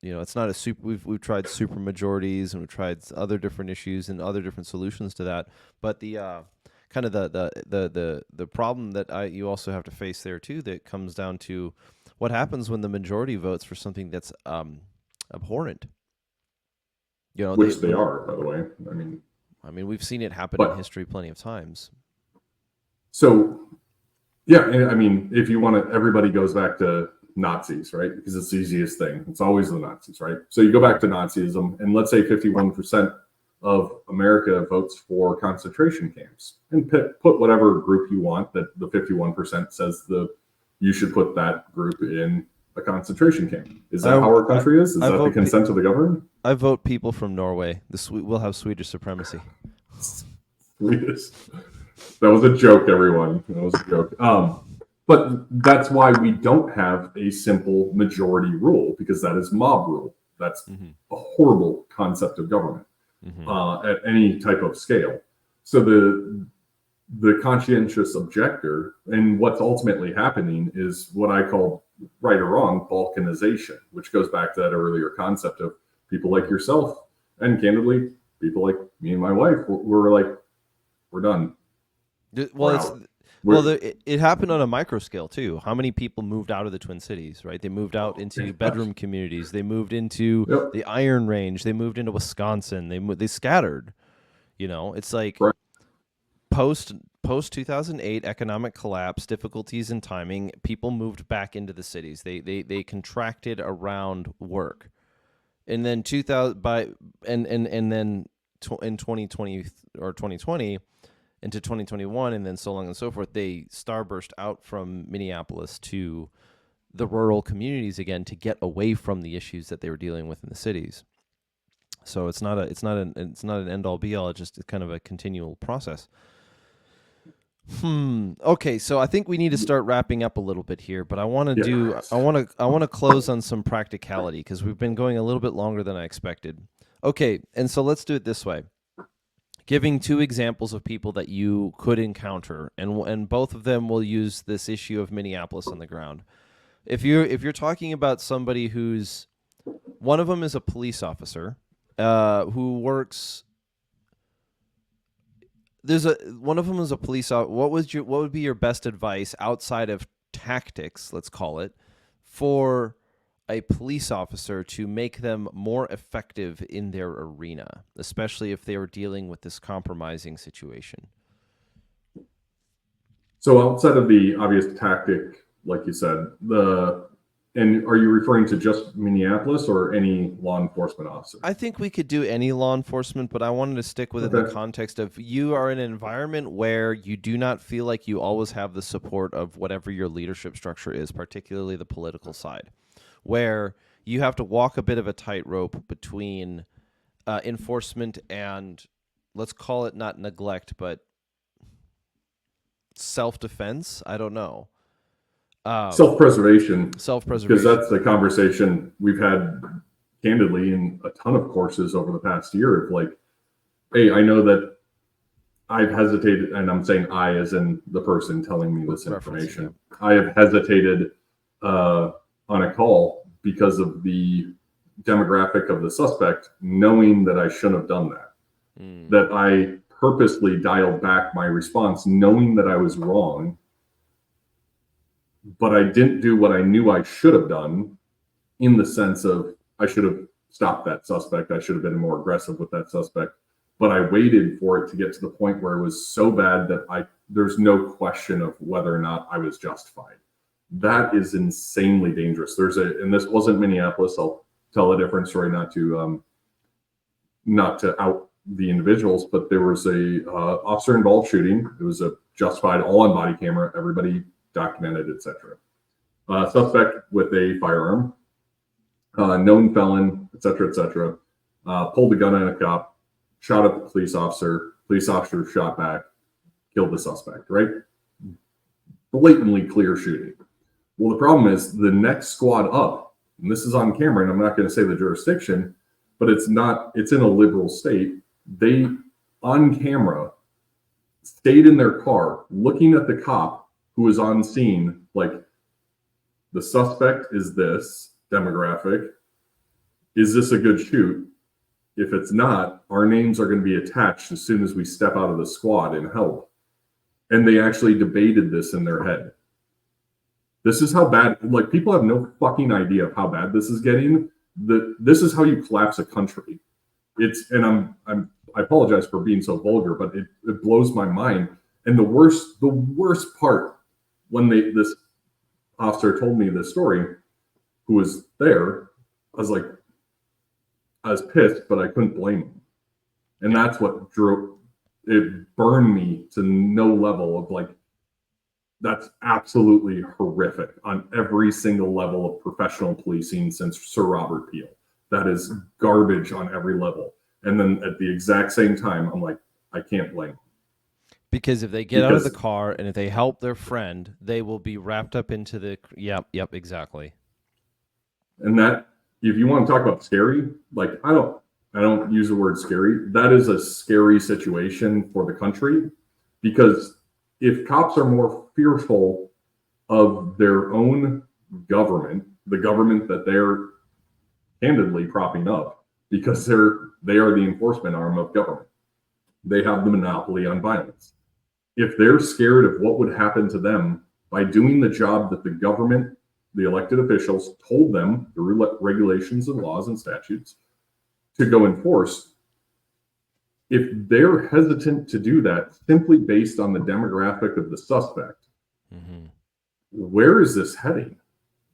it's not a super. We've tried super majorities, and we've tried other different issues and other different solutions to that. But the kind of the problem that you also have to face there too, that comes down to what happens when the majority votes for something that's abhorrent. Which they are, by the way. I mean, we've seen it happen in history plenty of times. So, yeah, if you want to, everybody goes back to Nazis, right? Because it's the easiest thing. It's always the Nazis, right? So you go back to Nazism, and let's say 51% of America votes for concentration camps, and put whatever group you want that the 51% says you should put that group in a concentration camp. Is that how our country is? Is that the consent of the government? I vote people from Norway. We'll have Swedish supremacy. Swedish. That was a joke, everyone. That was a joke. But that's why we don't have a simple majority rule, because that is mob rule. That's a horrible concept of government at any type of scale. So the conscientious objector, and what's ultimately happening is what I call, right or wrong, balkanization, which goes back to that earlier concept of people like yourself, and candidly, people like me and my wife. We're like, we're done. Well, it happened on a micro scale too. How many people moved out of the Twin Cities, right? They moved out into bedroom communities. They moved into the Iron Range. They moved into Wisconsin. They scattered. It's like post post 2008 economic collapse, difficulties in timing, people moved back into the cities. They contracted around work. And then 2000 by and then in 2020 or 2020 into 2021 and then so on and so forth, they starburst out from Minneapolis to the rural communities again to get away from the issues that they were dealing with in the cities. So it's not an end all be all. It's just kind of a continual process. Okay, so I think we need to start wrapping up a little bit here, but I want to I want to close on some practicality because we've been going a little bit longer than I expected. Okay, and so let's do it this way. Giving 2 examples of people that you could encounter, and both of them will use this issue of Minneapolis on the ground. If you're talking about somebody who's one of them is a police officer who works. One of them is a police officer. What would be your best advice outside of tactics, let's call it, for a police officer to make them more effective in their arena, especially if they were dealing with this compromising situation? So outside of the obvious tactic, like you said, and are you referring to just Minneapolis or any law enforcement officer? I think we could do any law enforcement, but I wanted to stick within the context of you are in an environment where you do not feel like you always have the support of whatever your leadership structure is, particularly the political side, where you have to walk a bit of a tightrope between enforcement and, let's call it not neglect, but self-defense. I don't know. Self-preservation, because that's the conversation we've had candidly in a ton of courses over the past year of like, hey, I know that I've hesitated, and I'm saying I as in the person telling me this information. I have hesitated on a call because of the demographic of the suspect, knowing that I shouldn't have done that. That I purposely dialed back my response, knowing that I was wrong, but I didn't do what I knew I should have done, in the sense of I should have stopped that suspect. I should have been more aggressive with that suspect, but I waited for it to get to the point where it was so bad that there's no question of whether or not I was justified. That is insanely dangerous. And this wasn't Minneapolis. I'll tell a different story, not to out the individuals, but there was a officer involved shooting. It was a justified, all on body camera, everybody documented, etc. Suspect with a firearm, known felon, etc., pulled the gun on a cop, shot at the police officer shot back, killed the suspect, right? Blatantly clear shooting. Well, the problem is the next squad up, and this is on camera, and I'm not going to say the jurisdiction, but it's in a liberal state. They, on camera, stayed in their car looking at the cop who was on scene, like, the suspect is this demographic. Is this a good shoot? If it's not, our names are going to be attached as soon as we step out of the squad and help. And they actually debated this in their head. This is how bad, like, people have no fucking idea of how bad this is getting. This is how you collapse a country. I apologize for being so vulgar, but it blows my mind. And the worst part, when this officer told me this story, who was there, I was pissed, but I couldn't blame him. And that's what burned me to no level of like, that's absolutely horrific on every single level of professional policing since Sir Robert Peel. That is garbage on every level. And then at the exact same time, I'm like, I can't blame him. Because if they get out of the car and if they help their friend, they will be wrapped up into the... Yep, exactly. And that, if you want to talk about scary, like, I don't use the word scary. That is a scary situation for the country, because if cops are more fearful of their own government, the government that they're candidly propping up, because they are the enforcement arm of government. They have the monopoly on violence. If they're scared of what would happen to them by doing the job that the government, the elected officials, told them through regulations and laws and statutes to go enforce, If they're hesitant to do that simply based on the demographic of the suspect, where is this heading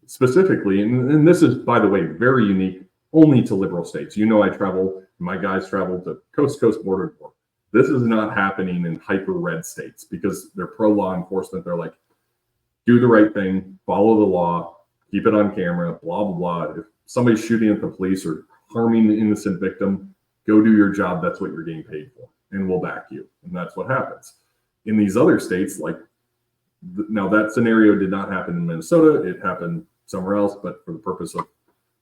specifically? And this is, by the way, very unique only to liberal states. I travel, my guys travel to coast to coast, border to border. This is not happening in hyper red states because they're pro law enforcement. They're like, do the right thing, follow the law, keep it on camera, blah, blah, blah. If somebody's shooting at the police or harming the innocent victim, go do your job. That's what you're getting paid for, and we'll back you. And that's what happens. In these other states, now that scenario did not happen in Minnesota. It happened somewhere else, but for the purpose of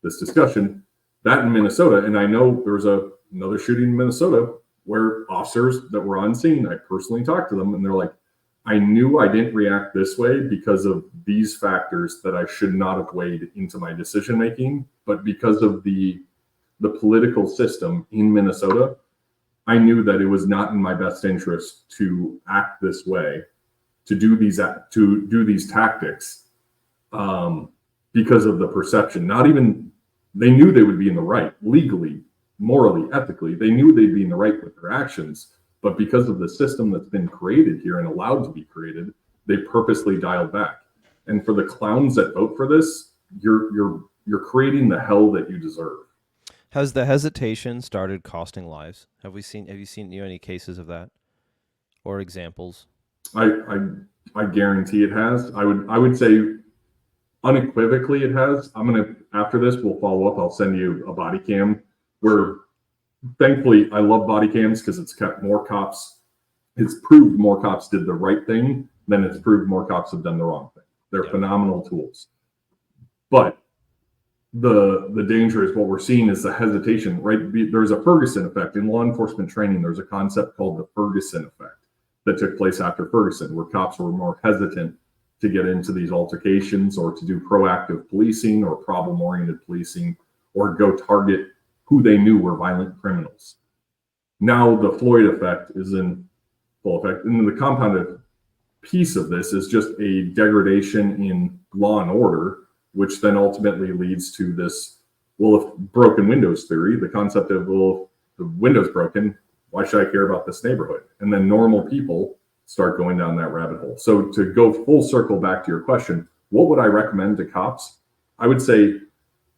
this discussion, that in Minnesota, and I know there's another shooting in Minnesota where officers that were on scene, I personally talked to them, and they're like, I knew I didn't react this way because of these factors that I should not have weighed into my decision making, but because of the political system in Minnesota, I knew that it was not in my best interest to act this way, to do these tactics, because of the perception. Not even, they knew they would be in the right legally, morally, ethically. They knew they'd be in the right with their actions, but because of the system that's been created here and allowed to be created, they purposely dialed back. And for the clowns that vote for this, you're creating the hell that you deserve. Has the hesitation started costing lives? Have you seen any cases of that or examples? I guarantee it has. I would say unequivocally it has. After this, we'll follow up. I'll send you a body cam where, thankfully, I love body cams because it's kept more cops. It's proved more cops did the right thing than it's proved more cops have done the wrong thing. They're phenomenal tools. But the danger is what we're seeing is the hesitation, right? There's a Ferguson effect. In law enforcement training, there's a concept called the Ferguson effect that took place after Ferguson, where cops were more hesitant to get into these altercations or to do proactive policing or problem-oriented policing or go target who they knew were violent criminals. Now the Floyd effect is in full effect. And the compounded piece of this is just a degradation in law and order, which then ultimately leads to this, if broken windows theory, the concept of, if the window's broken, why should I care about this neighborhood? And then normal people start going down that rabbit hole. So to go full circle back to your question, what would I recommend to cops? I would say,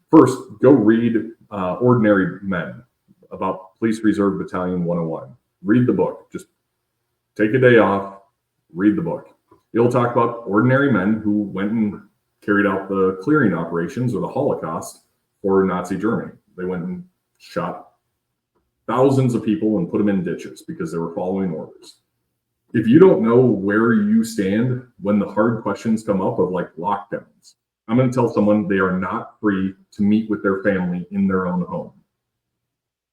first, go read Ordinary Men about Police Reserve Battalion 101. Read the book. Just take a day off, read the book. It'll talk about ordinary men who went and carried out the clearing operations or the Holocaust for Nazi Germany. They went and shot thousands of people and put them in ditches because they were following orders. If you don't know where you stand when the hard questions come up of lockdowns, I'm going to tell someone they are not free to meet with their family in their own home.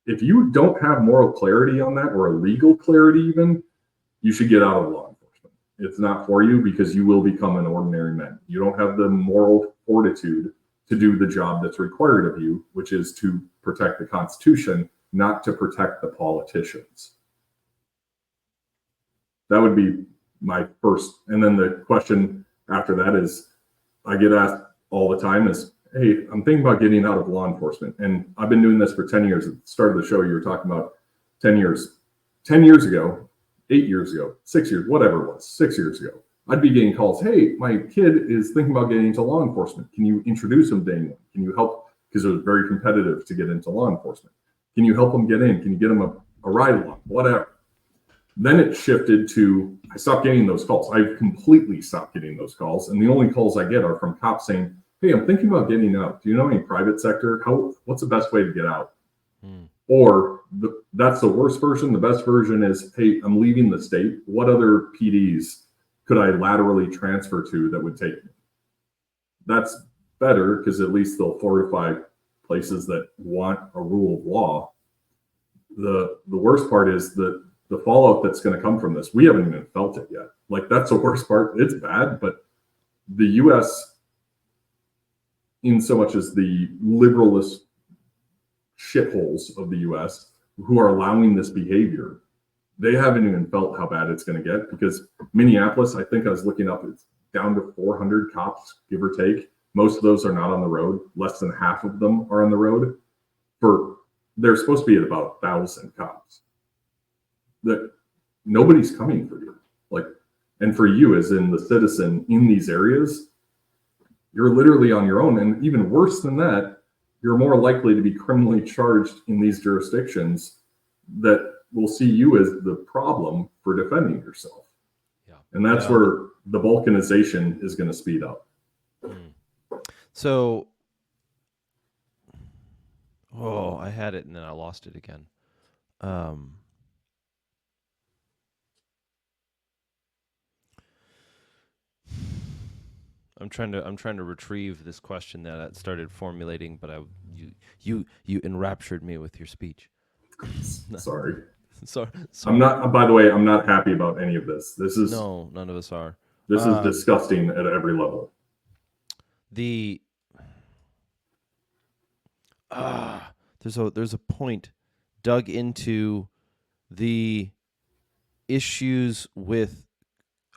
If you don't have moral clarity on that, or a legal clarity even, you should get out of law enforcement. It's not for you because you will become an ordinary man. You don't have the moral fortitude to do the job that's required of you, which is to protect the Constitution, not to protect the politicians. That would be my first. And then the question after that is, I get asked all the time is, hey, I'm thinking about getting out of law enforcement. And I've been doing this for 10 years. At the start of the show, you were talking about 10 years. 10 years ago, 8 years ago, 6 years, whatever it was, 6 years ago, I'd be getting calls. Hey, my kid is thinking about getting into law enforcement. Can you introduce him to anyone? Can you help? Because it was very competitive to get into law enforcement. Can you help him get in? Can you get him a ride along? Whatever. Then it shifted to, I stopped getting those calls. I've completely stopped getting those calls. And the only calls I get are from cops saying, hey, I'm thinking about getting out. Do you know any private sector? What's the best way to get out? Or that's the worst version. The best version is, hey, I'm leaving the state. What other PDs could I laterally transfer to that would take me? That's better because at least they'll fortify places that want a rule of law. The worst part is that the fallout that's going to come from this, we haven't even felt it yet. That's the worst part. It's bad, but the U.S., in so much as the liberalist shitholes of the U.S. who are allowing this behavior, they haven't even felt how bad it's going to get, because Minneapolis, I think I was looking up, it's down to 400 cops, give or take. Most of those are not on the road. Less than half of them are on the road. They're supposed to be at about 1,000 cops. that nobody's coming for you. Like, and for you as in the citizen in these areas, you're literally on your own. And even worse than that, you're more likely to be criminally charged in these jurisdictions that will see you as the problem for defending yourself. Yeah. And that's where the balkanization is going to speed up. So, I had it and then I lost it again. I'm trying to retrieve this question that I started formulating, but you enraptured me with your speech. Sorry. Sorry. I'm not. By the way, I'm not happy about any of this. This is no, none of us are. This is disgusting at every level. There's a point dug into the issues with.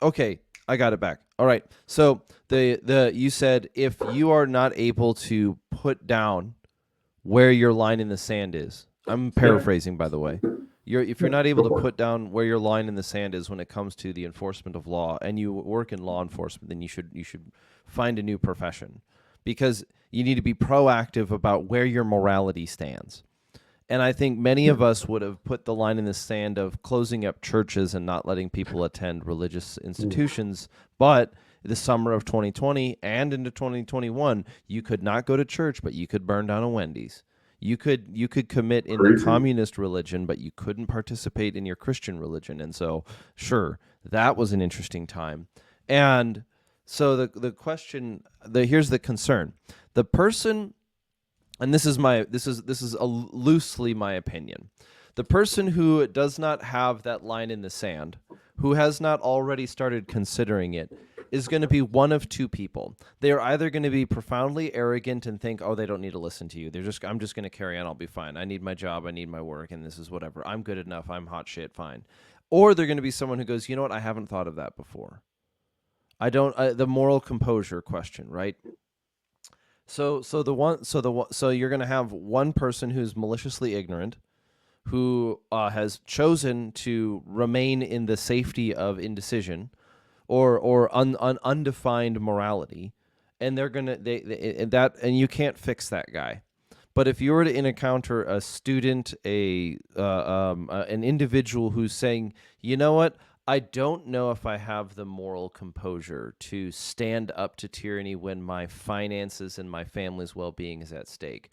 Okay, I got it back. All right. So you said if you are not able to put down where your line in the sand is. I'm paraphrasing, by the way. If you're not able to put down where your line in the sand is when it comes to the enforcement of law, and you work in law enforcement, then you should find a new profession, because you need to be proactive about where your morality stands. And I think many of us would have put the line in the sand of closing up churches and not letting people attend religious institutions. But the summer of 2020 and into 2021, you could not go to church, but you could burn down a Wendy's. You could commit in the communist religion, but you couldn't participate in your Christian religion. And so, sure, that was an interesting time. And so the question, here's the concern: the person, and this is loosely my opinion, the person who does not have that line in the sand, who has not already started considering it, is going to be one of two people. They are either going to be profoundly arrogant and think, oh, they don't need to listen to you. I'm just going to carry on. I'll be fine. I need my job. I need my work. And this is whatever. I'm good enough. I'm hot shit. Fine. Or they're going to be someone who goes, you know what? I haven't thought of that before. The moral composure question, right? So you're going to have one person who's maliciously ignorant, who has chosen to remain in the safety of indecision, or undefined morality, and they're gonna and you can't fix that guy. But if you were to encounter a student, an individual who's saying, you know what, I don't know if I have the moral composure to stand up to tyranny when my finances and my family's well-being is at stake,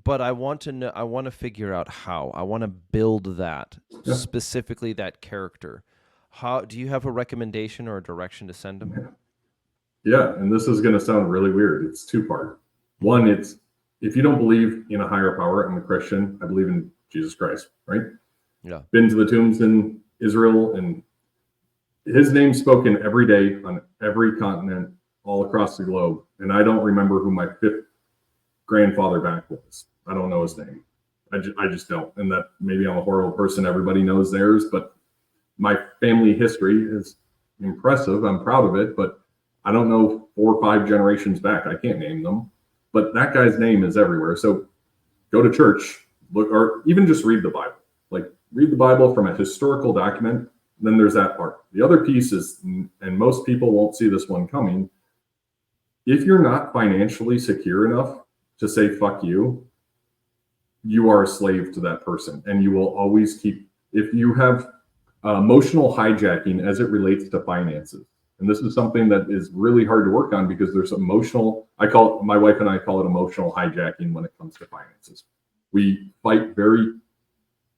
but I want to know, I want to figure out how. I want to build that, specifically that character. How do you have a recommendation or a direction to send them? Yeah, and this is going to sound really weird. It's two-part. One, it's if you don't believe in a higher power, I'm a Christian. I believe in Jesus Christ, right? Yeah. Been to the tombs in Israel, and his name's spoken every day on every continent all across the globe. And I don't remember who my fifth grandfather back was. I don't know his name. I just don't. And that maybe I'm a horrible person. Everybody knows theirs, but my family history is impressive. I'm proud of it, but I don't know 4 or 5 generations back. I can't name them, but that guy's name is everywhere. So go to church, look, or even just read the Bible. Like, read the Bible from a historical document. Then there's that part. The other piece is, and most people won't see this one coming, if you're not financially secure enough to say fuck you, you are a slave to that person, and you will always keep, if you have emotional hijacking as it relates to finances. And this is something that is really hard to work on, because there's emotional, my wife and I call it emotional hijacking when it comes to finances. We fight very,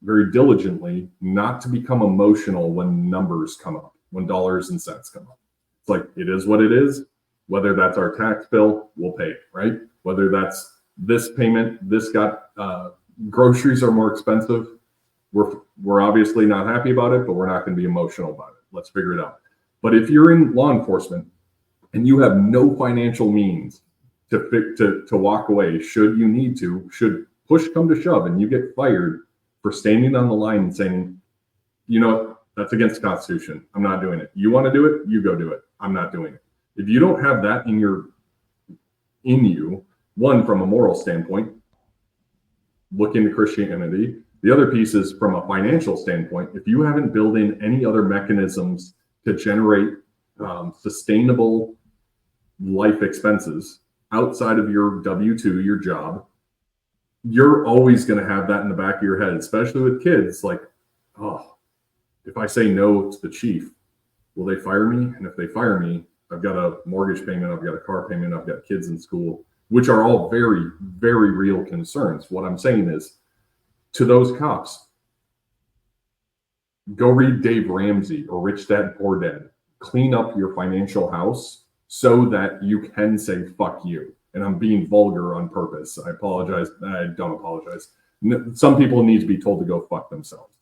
very diligently not to become emotional when numbers come up, when dollars and cents come up. It's like, it is what it is. Whether that's our tax bill, we'll pay it, right? Whether that's this payment, this got, groceries are more expensive. We're obviously not happy about it, but we're not going to be emotional about it. Let's figure it out. But if you're in law enforcement and you have no financial means to walk away, should you need to, should push come to shove and you get fired for standing on the line and saying, you know, that's against the Constitution. I'm not doing it. You want to do it? You go do it. I'm not doing it. If you don't have that in you, one, from a moral standpoint, look into Christianity. The other piece is from a financial standpoint, if you haven't built in any other mechanisms to generate sustainable life expenses outside of your W-2, your job, you're always going to have that in the back of your head, especially with kids. Like, oh, if I say no to the chief, will they fire me? And if they fire me, I've got a mortgage payment, I've got a car payment, I've got kids in school, which are all very, very real concerns. What I'm saying is, to those cops, go read Dave Ramsey or Rich Dad Poor Dad. Clean up your financial house so that you can say fuck you. And I'm being vulgar on purpose. I apologize. I don't apologize. Some people need to be told to go fuck themselves.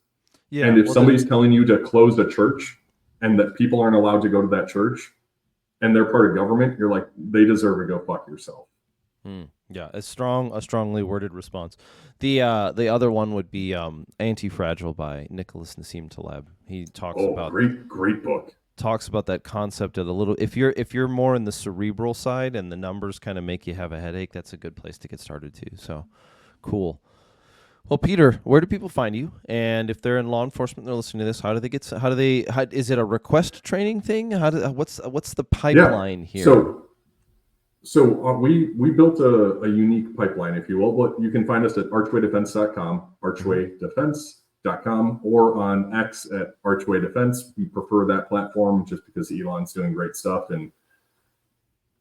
Yeah, and if somebody's telling you to close a church and that people aren't allowed to go to that church and they're part of government, you're like, they deserve to go fuck yourself. Yeah, a strongly worded response. The other one would be Anti-Fragile by Nicholas Nassim Taleb. He talks about great book. Talks about that concept of the little. If you're more in the cerebral side and the numbers kind of make you have a headache, that's a good place to get started too. So, cool. Well, Peter, where do people find you? And if they're in law enforcement, they're listening to this. How do they get? Is it a request training thing? What's the pipeline here? So we built a unique pipeline, if you will. But you can find us at archwaydefense.com, archwaydefense.com, or on X at Archway Defense. We prefer that platform just because Elon's doing great stuff, and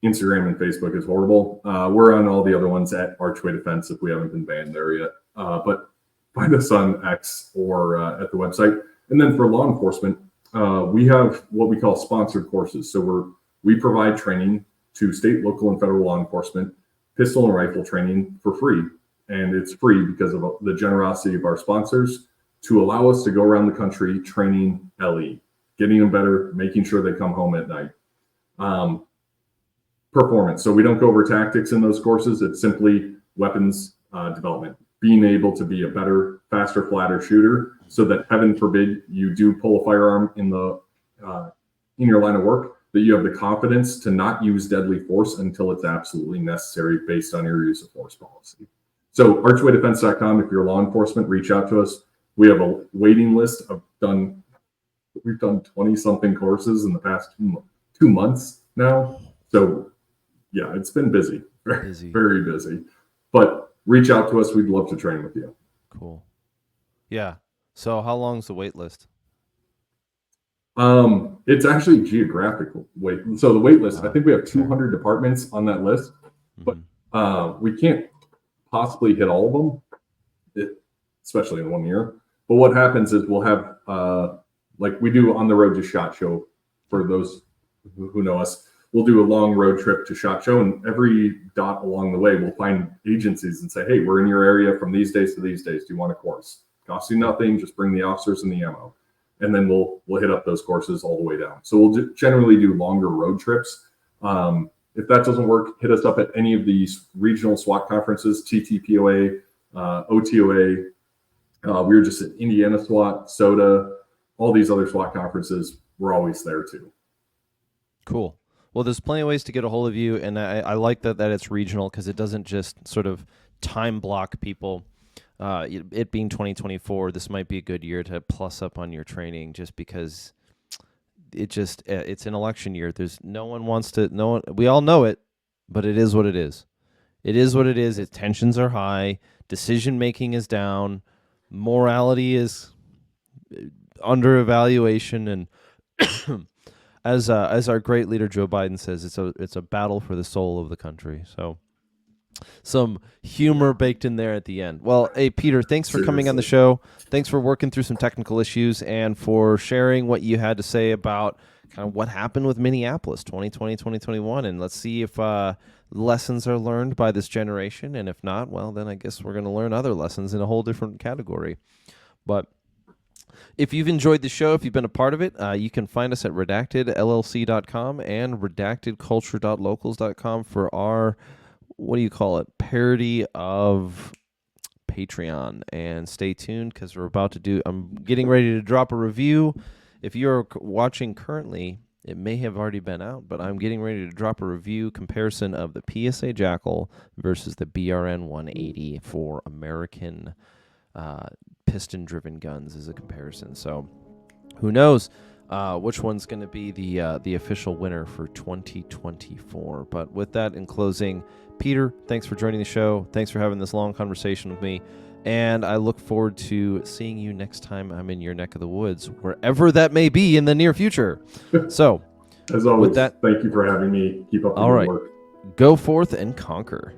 Instagram and Facebook is horrible. We're on all the other ones at Archway Defense if we haven't been banned there yet. But find us on X or at the website. And then for law enforcement, we have what we call sponsored courses. So we provide training to state, local, and federal law enforcement, pistol and rifle training for free. And it's free because of the generosity of our sponsors to allow us to go around the country training LE, getting them better, making sure they come home at night. Performance. So we don't go over tactics in those courses. It's simply weapons development, being able to be a better, faster, flatter shooter so that, heaven forbid, you do pull a firearm in your line of work, that you have the confidence to not use deadly force until it's absolutely necessary based on your use of force policy. So archwaydefense.com, if you're law enforcement, reach out to us. We have a waiting list. We've done 20-something courses in the past 2 months now. So yeah, it's been busy, very busy. But reach out to us. We'd love to train with you. Cool. Yeah. So how long's the wait list? It's actually geographic wait. So the wait list, I think we have 200 departments on that list, but we can't possibly hit all of them, especially in 1 year. But what happens is we'll have, like we do on the road to SHOT Show, for those who know us, we'll do a long road trip to SHOT Show, and every dot along the way, we'll find agencies and say, hey, we're in your area from these days to these days. Do you want a course? Costs you nothing. Just bring the officers and the ammo. And then we'll hit up those courses all the way down. So we'll generally do longer road trips. If that doesn't work, hit us up at any of these regional SWAT conferences, TTPOA, OTOA. We were just at Indiana SWAT, SOTA, all these other SWAT conferences. We're always there too. Cool. Well, there's plenty of ways to get a hold of you, and I like that it's regional because it doesn't just sort of time block people. It being 2024, this might be a good year to plus up on your training, just because it's an election year. We all know it, but it is what it is. It is what it is. Tensions are high. Decision making is down. Morality is under evaluation, and as our great leader Joe Biden says, it's a battle for the soul of the country. So some humor baked in there at the end. Well, hey, Peter, thanks for coming on the show. Thanks for working through some technical issues and for sharing what you had to say about kind of what happened with Minneapolis 2020, 2021. And let's see if lessons are learned by this generation. And if not, well, then I guess we're going to learn other lessons in a whole different category. But if you've enjoyed the show, if you've been a part of it, you can find us at redactedllc.com and redactedculture.locals.com for our, parody of Patreon. And stay tuned because I'm getting ready to drop a review. If you're watching currently, it may have already been out, but I'm getting ready to drop a review comparison of the PSA Jackal versus the BRN 180 for American piston-driven guns as a comparison. So who knows which one's going to be the official winner for 2024. But with that, in closing, Peter, thanks for joining the show. Thanks for having this long conversation with me. And I look forward to seeing you next time I'm in your neck of the woods, wherever that may be in the near future. So, as always, with that, thank you for having me. Keep up the good work. Go forth and conquer.